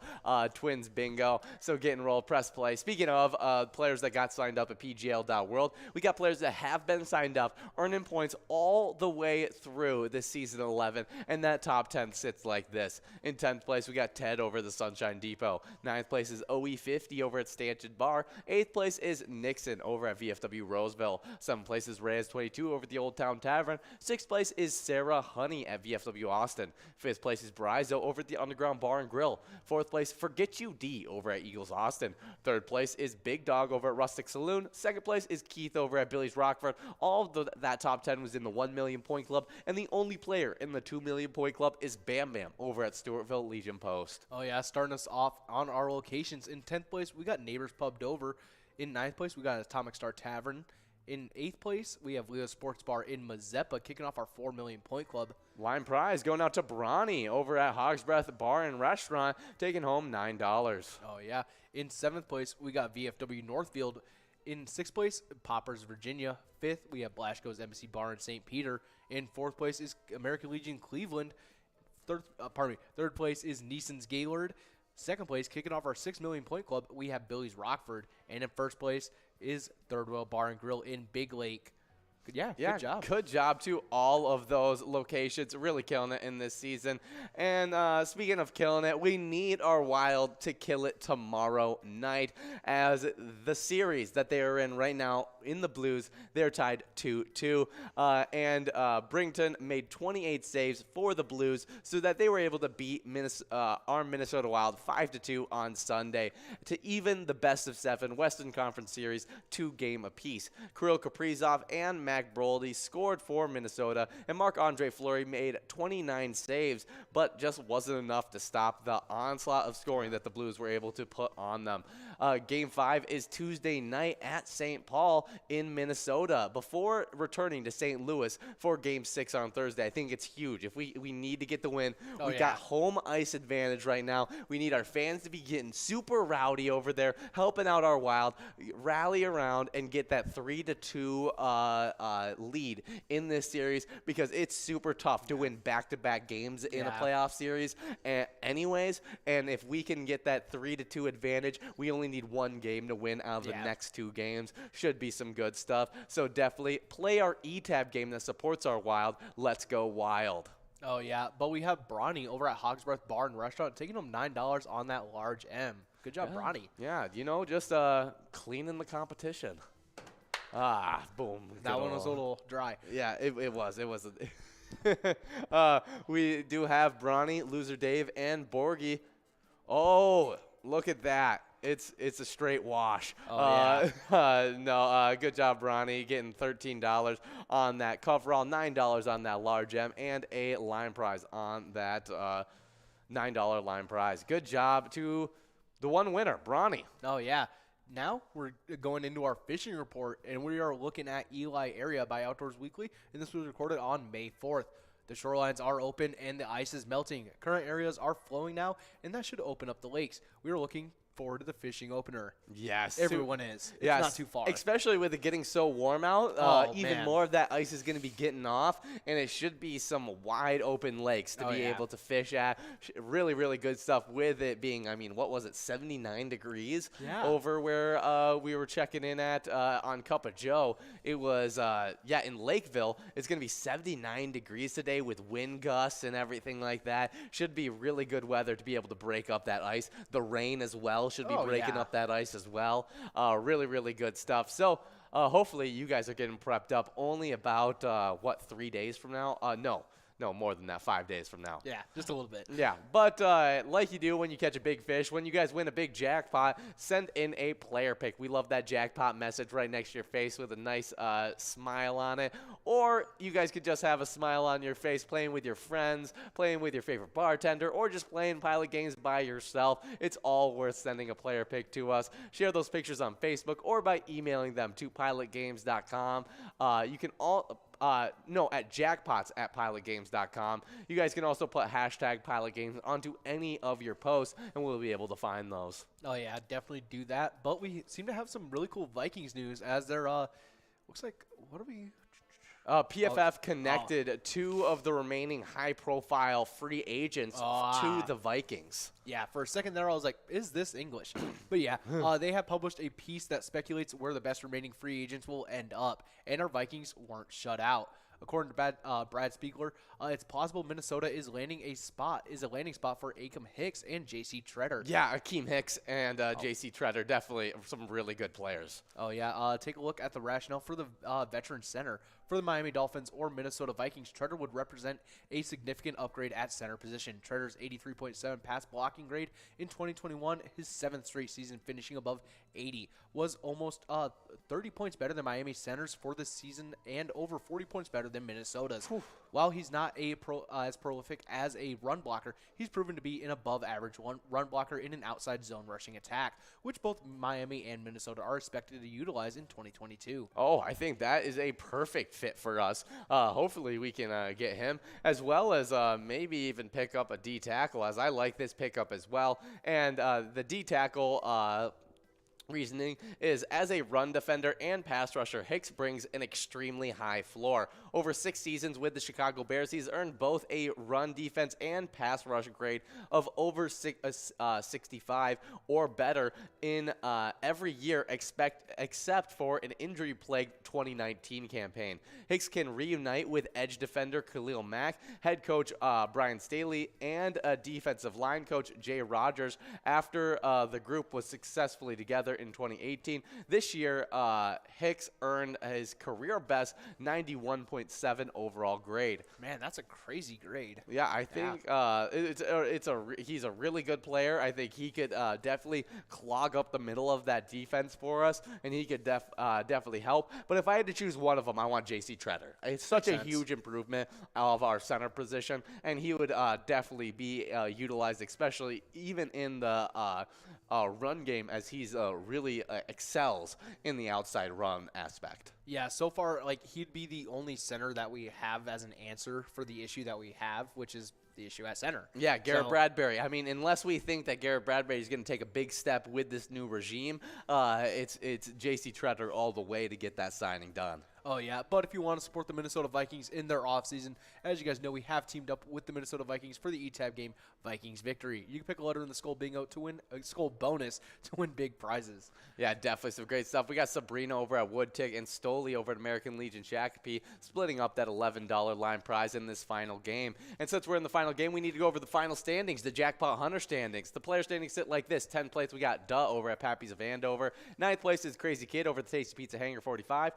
Twins Bingo. So get enrolled, press play. Speaking of players that got signed up at PGL.world, we got players that have been signed up, earning points all the way through this season 11, and that top 10 sits like this. In 10th place, we got Ted over the Sunshine Depot. 9th place is OE50 over at Stanchion Bar. 8th place is Nixon over at VFW Roseville. 7th place is Reyes 22 over at the Old Town Tavern. 6th place is Sarah Honey at VFW Austin. 5th place is Brizo over at the Underground Bar and Grill. 4th place, Forget You D over at Eagles Austin. 3rd place is Big Dog over at Rustic Saloon. 2nd place is Keith over at Billy's Rockford. All of that top 10 was in the 1 million point club, and the only player in the 2 million point club is Bam Bam over at Stewartville Legion Post. Oh yeah, starting us off on our locations. In 10th place, we got Neighbors Pub Dover. In 9th place, we got Atomic Star Tavern. In 8th place, we have Leo's Sports Bar in Mazeppa, kicking off our 4 million point club. Line prize going out to Bronny over at Hog's Breath Bar and Restaurant, taking home $9. Oh yeah. In 7th place, we got VFW Northfield. In 6th place, Poppers Virginia. 5th, we have Blashko's Embassy Bar in St. Peter. In 4th place is American Legion Cleveland. 3rd place is Neeson's Gaylord. 2nd place, kicking off our 6 million point club, we have Billy's Rockford. And in 1st place is Third Wheel Bar and Grill in Big Lake. Good job. Good job to all of those locations. Really killing it in this season. And speaking of killing it, we need our Wild to kill it tomorrow night, as the series that they are in right now in the Blues, they're tied 2-2. And Brington made 28 saves for the Blues so that they were able to beat our Minnesota Wild 5-2 on Sunday to even the best of 7 Western Conference Series 2-game apiece. Kirill Kaprizov and Mac Brody scored for Minnesota, and Marc-Andre Fleury made 29 saves, but just wasn't enough to stop the onslaught of scoring that the Blues were able to put on them. Game 5 is Tuesday night at St. Paul in Minnesota before returning to St. Louis for Game 6 on Thursday. I think it's huge. If we need to get the win, we got home ice advantage right now. We need our fans to be getting super rowdy over there, helping out our Wild, rally around and get that 3-2 lead in this series, because it's super tough to win back-to-back games in a playoff series anyways. And if we can get that 3-2 advantage, we only need 1 game to win out of the next 2 games. Should be some good stuff. So definitely play our E-Tab game that supports our Wild. Let's go Wild. Oh yeah, but we have Bronny over at Hog's Breath Bar and Restaurant, taking him $9 on that large M. Good job, Bronny. Yeah, just cleaning the competition. Boom. That one was a little dry. Yeah, it was. We do have Bronny, Loser Dave, and Borgie. Oh, look at that. It's a straight wash. Oh, yeah. No, good job, Bronny, getting $13 on that coverall, $9 on that large M, and a line prize on that $9 line prize. Good job to the one winner, Bronny. Oh, yeah. Now we're going into our fishing report, and we are looking at Eli area by Outdoors Weekly, and this was recorded on May 4th. The shorelines are open, and the ice is melting. Current areas are flowing now, and that should open up the lakes. We are looking forward to the fishing opener. Yes. Everyone is. It's not too far. Especially with it getting so warm out. Even more of that ice is going to be getting off, and it should be some wide open lakes to be able to fish at. Really, really good stuff with it being, 79 degrees over where we were checking in at on Cup of Joe. It was, in Lakeville, it's going to be 79 degrees today with wind gusts and everything like that. Should be really good weather to be able to break up that ice. The rain as well should be breaking up that ice as well. Really, really good stuff. So hopefully you guys are getting prepped up only about, 3 days from now? No. No, more than that, 5 days from now. Yeah, just a little bit. Yeah, but like you do when you catch a big fish, when you guys win a big jackpot, send in a player pick. We love that jackpot message right next to your face with a nice smile on it. Or you guys could just have a smile on your face playing with your friends, playing with your favorite bartender, or just playing Pilot games by yourself. It's all worth sending a player pick to us. Share those pictures on Facebook or by emailing them to pilotgames.com. You can all... at jackpots@pilotgames.com. You guys can also put hashtag pilotgames onto any of your posts, and we'll be able to find those. Oh, yeah, definitely do that. But we seem to have some really cool Vikings news as they're, looks like, what are we? PFF connected 2 of the remaining high-profile free agents to the Vikings. Yeah, for a second there I was like, is this English? But yeah, they have published a piece that speculates where the best remaining free agents will end up, and our Vikings weren't shut out. According to Brad Spiegler, it's possible Minnesota is a landing spot for Akam Hicks and J.C. Treader. Yeah, Akeem Hicks and J.C. Treader, definitely some really good players. Oh, yeah. Take a look at the rationale for the veteran center. For the Miami Dolphins or Minnesota Vikings, Treader would represent a significant upgrade at center position. Treader's 83.7 pass blocking grade in 2021, his 7th straight season finishing above 80, was almost 30 points better than Miami centers for this season and over 40 points better than Minnesota's. While he's not as prolific as a run blocker, he's proven to be an above-average run blocker in an outside zone rushing attack, which both Miami and Minnesota are expected to utilize in 2022. Oh, I think that is a perfect fit for us. Hopefully we can get him, as well as maybe even pick up a D tackle, as I like this pickup as well. And the D tackle reasoning is, as a run defender and pass rusher, Hicks brings an extremely high floor. Over 6 seasons with the Chicago Bears, he's earned both a run defense and pass rush grade of over 65 or better in every year except for an injury-plagued 2019 campaign. Hicks can reunite with edge defender Khalil Mack, head coach Brian Staley, and defensive line coach Jay Rogers after the group was successfully together in 2018. This year, Hicks earned his career best 91.7 overall grade. Man, that's a crazy grade. Yeah, I think he's a really good player. I think he could definitely clog up the middle of that defense for us, and he could definitely help. But if I had to choose one of them, I want J.C. Treader. It's such a huge improvement of our center position, and he would definitely be utilized, especially even in the run game, as he's really excels in the outside run aspect. Yeah, so far, like, he'd be the only center that we have as an answer for the issue that we have, which is the issue at center. Yeah, Garrett Bradbury. I mean, unless we think that Garrett Bradbury is going to take a big step with this new regime, it's J.C. Treader all the way to get that signing done. Oh, yeah, but if you want to support the Minnesota Vikings in their offseason, as you guys know, we have teamed up with the Minnesota Vikings for the E-Tab game, Vikings Victory. You can pick a letter in the Skull Bingo to win a Skull bonus to win big prizes. Yeah, definitely some great stuff. We got Sabrina over at Woodtick and Stoli over at American Legion Shakopee splitting up that $11 line prize in this final game. And since we're in the final game, we need to go over the final standings, the Jackpot Hunter standings. The player standings sit like this. 10th place, we got Duh over at Pappy's of Andover. 9th place is Crazy Kid over at the Tasty Pizza Hangar 45.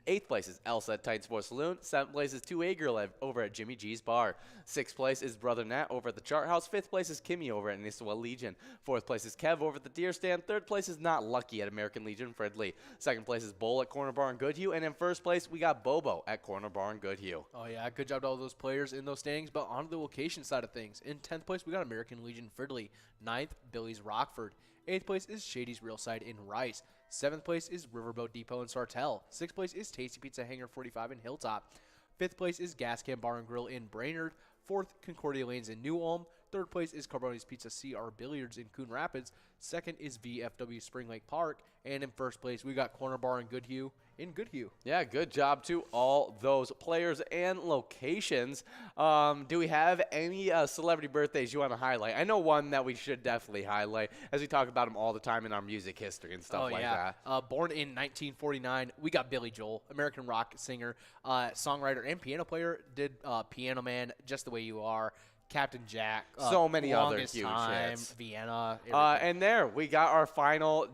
8th place is Elsa at Titan Sports Saloon. 7th place is 2 Agril over at Jimmy G's Bar. 6th place is Brother Nat over at the Chart House. 5th place is Kimmy over at Niswa Legion. 4th place is Kev over at the Deer Stand. 3rd place is Not Lucky at American Legion Fridley. 2nd place is Bull at Corner Bar and Goodhue. And in 1st place, we got Bobo at Corner Bar and Goodhue. Oh, yeah, good job to all those players in those standings. But on to the location side of things. In 10th place, we got American Legion Fridley. 9th, Billy's Rockford. 8th place is Shady's Real Side in Rice. 7th place is Riverboat Depot in Sartell. 6th place is Tasty Pizza Hangar 45 in Hilltop. 5th place is Gas Can Bar and Grill in Brainerd. 4th, Concordia Lanes in New Ulm. 3rd place is Carboni's Pizza CR Billiards in Coon Rapids. 2nd is VFW Spring Lake Park. And in 1st place, we got Corner Bar and Goodhue in Goodhue. Yeah, good job to all those players and locations. Do we have any celebrity birthdays you want to highlight? I know one that we should definitely highlight, as we talk about them all the time in our music history and stuff that. Born in 1949, we got Billy Joel, American rock singer, songwriter, and piano player. Did Piano Man, Just the Way You Are, Captain Jack, so many other Longest huge Time, hits. Vienna. And there, we got our final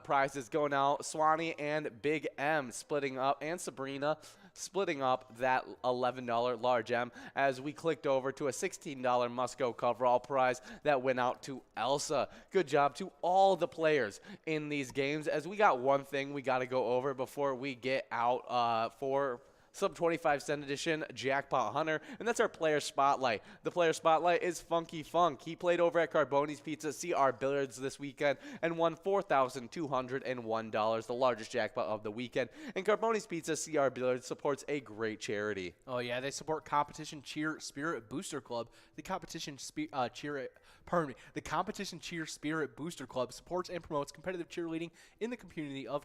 prizes going out. Swanee and Big M splitting up, and Sabrina splitting up that $11 large M as we clicked over to a $16 must-go coverall prize that went out to Elsa. Good job to all the players in these games, as we got one thing we got to go over before we get out for Sub 25 cent edition Jackpot Hunter, and that's our player spotlight. The player spotlight is Funky Funk. He played over at Carboni's Pizza CR Billiards this weekend and won $4,201, the largest jackpot of the weekend. And Carboni's Pizza CR Billiards supports a great charity. Oh yeah, they support Competition Cheer Spirit Booster Club. The Competition Cheer Spirit Booster Club supports and promotes competitive cheerleading in the community of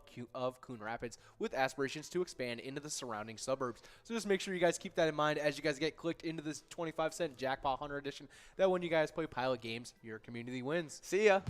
Coon Rapids with aspirations to expand into the surrounding suburbs. So just make sure you guys keep that in mind as you guys get clicked into this 25 cent Jackpot Hunter edition, that when you guys play Pilot games, your community wins. See ya.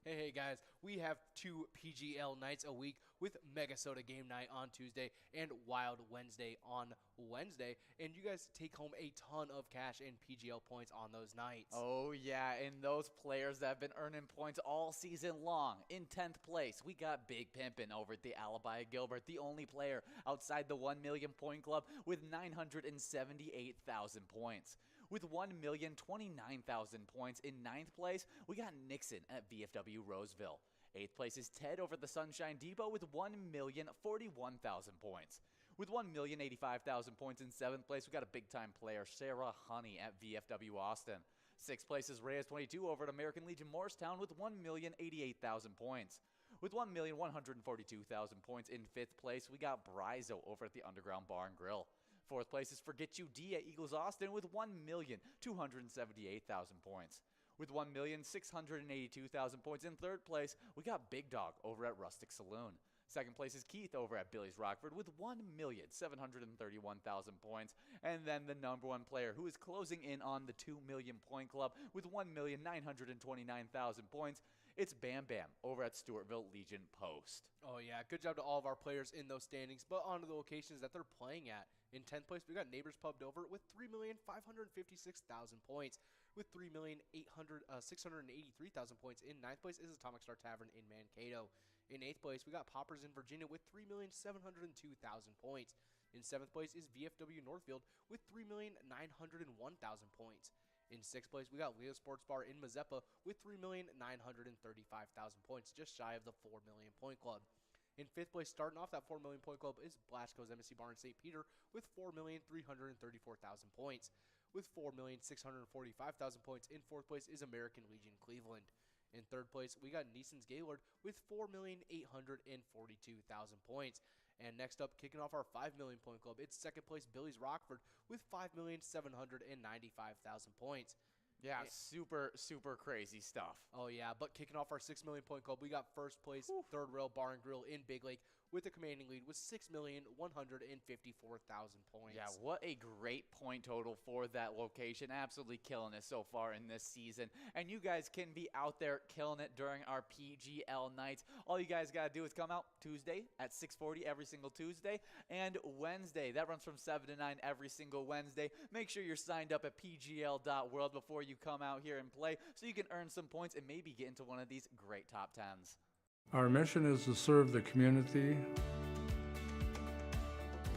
Hey guys, we have 2 PGL nights a week with MegaSota game night on Tuesday and Wild Wednesday on Wednesday, and you guys take home a ton of cash and PGL points on those nights. Oh yeah, and those players that have been earning points all season long. In 10th place, we got Big Pimpin' over at the Alibi Gilbert, the only player outside the 1 million point club with 978,000 points. With 1,029,000 points in 9th place, we got Nixon at VFW Roseville. 8th place is Ted over at the Sunshine Depot with 1,041,000 points. With 1,085,000 points in 7th place, we got a big-time player, Sarah Honey at VFW Austin. 6th place is Reyes22 over at American Legion Morristown with 1,088,000 points. With 1,142,000 points in 5th place, we got Brizo over at the Underground Bar and Grill. 4th place is Forget You D at Eagles Austin with 1,278,000 points. With 1,682,000 points in 3rd place, we got Big Dog over at Rustic Saloon. 2nd place is Keith over at Billy's Rockford with 1,731,000 points. And then the number 1 player who is closing in on the 2 million point club with 1,929,000 points, it's Bam Bam over at Stewartville Legion Post. Oh yeah, good job to all of our players in those standings, but on to the locations that they're playing at. In 10th place, we got Neighbors Pub Dover with 3,556,000 points. With 3,683,000 points. In 9th place is Atomic Star Tavern in Mankato. In 8th place, we got Poppers in Virginia with 3,702,000 points. In 7th place is VFW Northfield with 3,901,000 points. In 6th place, we got Leo Sports Bar in Mazeppa with 3,935,000 points, just shy of the 4 million point club. In 5th place, starting off that 4 million point club, is Blasco's Embassy Bar in St. Peter with 4,334,000 points. With 4,645,000 points. In 4th place is American Legion Cleveland. In 3rd place, we got Neeson's Gaylord with 4,842,000 points. And next up, kicking off our 5 million point club, it's 2nd place Billy's Rockford with 5,795,000 points. Yeah, super crazy stuff. Oh yeah, but kicking off our 6 million point club, we got 1st place Third Rail Bar and Grill in Big Lake with a commanding lead with 6,154,000 points. Yeah, what a great point total for that location. Absolutely killing it so far in this season. And you guys can be out there killing it during our PGL nights. All you guys got to do is come out Tuesday at 6:40 every single Tuesday, and Wednesday. That runs from 7 to 9 every single Wednesday. Make sure you're signed up at pgl.world before you come out here and play so you can earn some points and maybe get into one of these great top 10s. Our mission is to serve the community.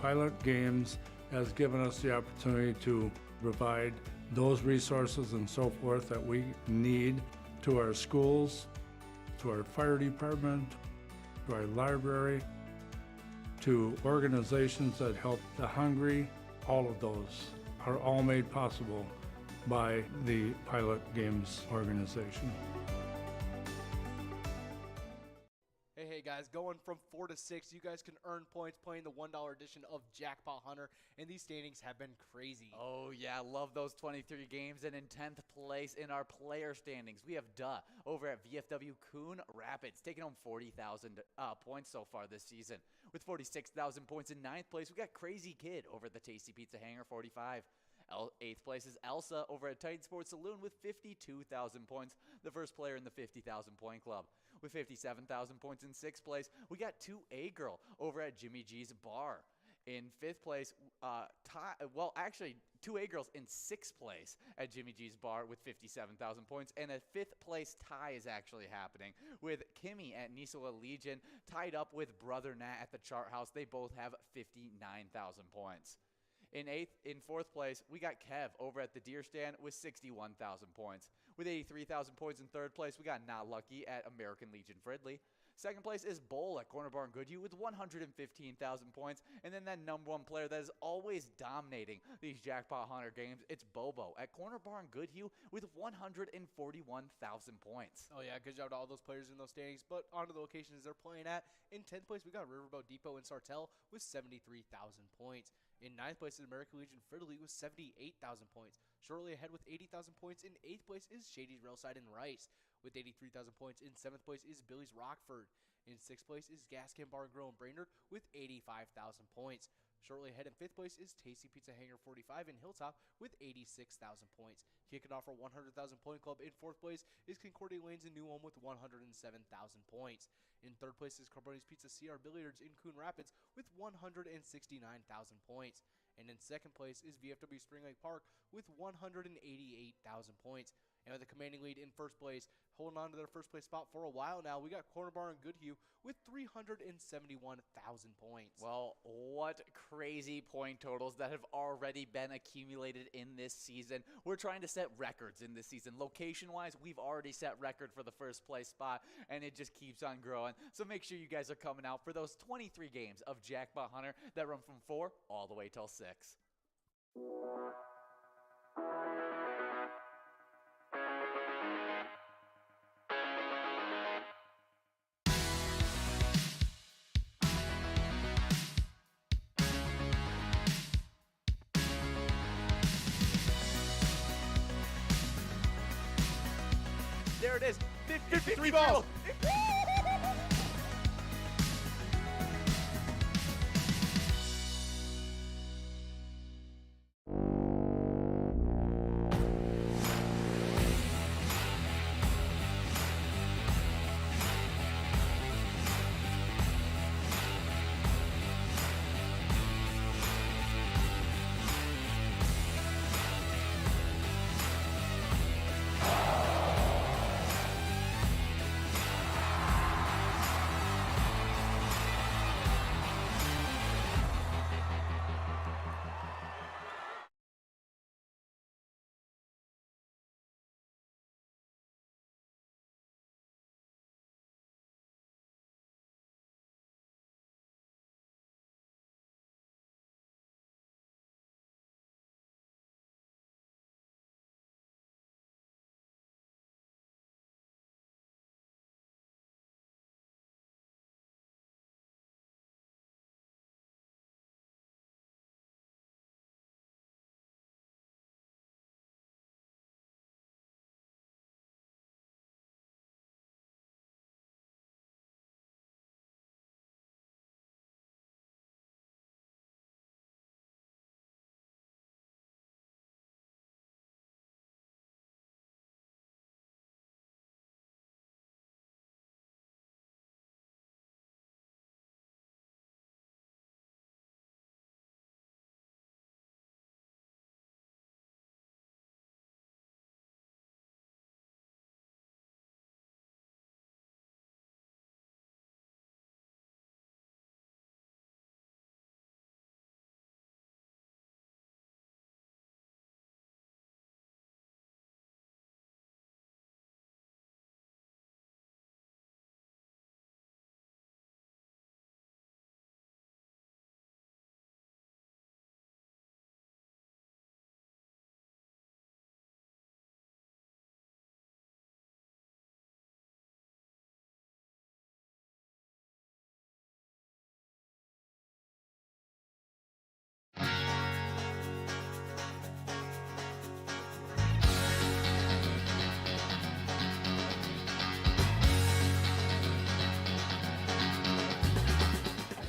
Pilot Games has given us the opportunity to provide those resources and so forth that we need to our schools, to our fire department, to our library, to organizations that help the hungry. All of those are all made possible by the Pilot Games organization. Hey guys, going from 4 to 6, you guys can earn points playing the $1 edition of Jackpot Hunter, and these standings have been crazy. Oh yeah, love those 23 games. And in 10th place in our player standings, we have Duh over at VFW Coon Rapids, taking home 40,000 points so far this season. With 46,000 points in 9th place, we got Crazy Kid over at the Tasty Pizza Hangar, 45. 8th place is Elsa over at Titan Sports Saloon with 52,000 points, the first player in the 50,000 point club. with 57,000 points. In 6th place, we got 2A Girl over at Jimmy G's Bar. In 5th place, 2A Girls in 6th place at Jimmy G's Bar with 57,000 points. And a 5th place tie is actually happening with Kimmy at Nisola Legion tied up with Brother Nat at the Chart House. They both have 59,000 points. In 4th place, we got Kev over at the Deer Stand with 61,000 points. With 83,000 points in 3rd place, we got Not Lucky at American Legion Fridley. 2nd place is Bowl at Corner Bar and Goodhue with 115,000 points. And then that #1 player that is always dominating these Jackpot Hunter games, it's Bobo at Corner Bar and Goodhue with 141,000 points. Oh yeah, good job to all those players in those standings. But on to the locations they're playing at. In 10th place, we got Riverboat Depot in Sartell with 73,000 points. In 9th place is American Legion Fridley with 78,000 points. Shortly ahead with 80,000 points. In 8th place is Shady's Railside in Rice with 83,000 points. In 7th place is Billy's Rockford. In 6th place is Gas Can Bar and Grill in Brainerd with 85,000 points. Shortly ahead in 5th place is Tasty Pizza Hangar 45 in Hilltop with 86,000 points. Kicking off our 100,000 point club in 4th place is Concordia Lanes in New Ulm with 107,000 points. In 3rd place is Carboni's Pizza CR Billiards in Coon Rapids with 169,000 points. And in 2nd place is VFW Spring Lake Park with 188,000 points. And with a commanding lead in 1st place, holding on to their 1st place spot for a while now, we got Corner Bar and Goodhue with 371,000 points. Well, what crazy point totals that have already been accumulated in this season. We're trying to set records in this season. Location-wise, we've already set record for the 1st place spot, and it just keeps on growing. So make sure you guys are coming out for those 23 games of Jackpot Hunter that run from 4 all the way till 6. There it is, 53 balls.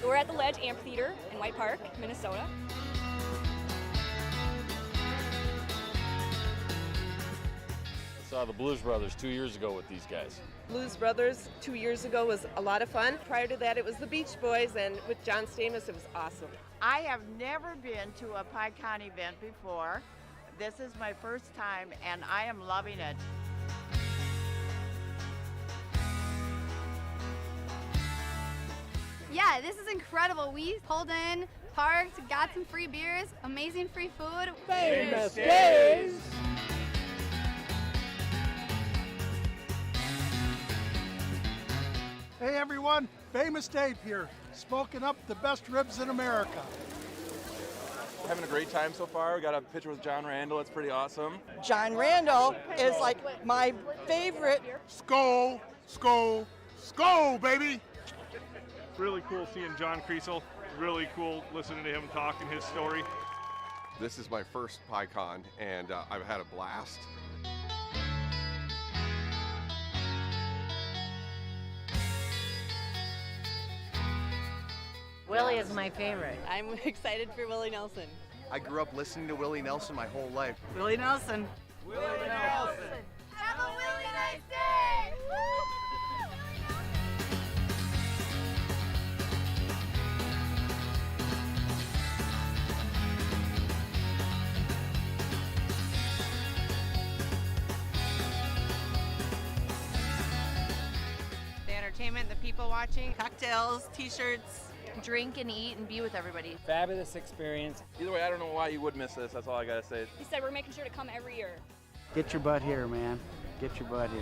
We're at the Ledge Amphitheater in White Park, Minnesota. Saw the Blues Brothers 2 years ago with these guys. Blues Brothers 2 years ago was a lot of fun. Prior to that, it was the Beach Boys, and with John Stamos, it was awesome. I have never been to a PyCon event before. This is my first time, and I am loving it. Yeah, this is incredible. We pulled in, parked, got some free beers, amazing free food. Famous days! Hey everyone, Famous Dave here, smoking up the best ribs in America. Having a great time so far. We got a picture with John Randall. It's pretty awesome. John Randall is like my favorite. Skol, skol, skol, baby! Really cool seeing John Kriesel. Really cool listening to him talk and his story. This is my first PyCon, and I've had a blast. Willie is my favorite. I'm excited for Willie Nelson. I grew up listening to Willie Nelson my whole life. Willie Nelson. Willie Nelson. Have a really nice day! The entertainment, the people watching, cocktails, t-shirts, drink and eat and be with everybody. Fabulous experience. Either way, I don't know why you would miss this. That's all I gotta say. He said we're making sure to come every year. Get your butt here, man. Get your butt here.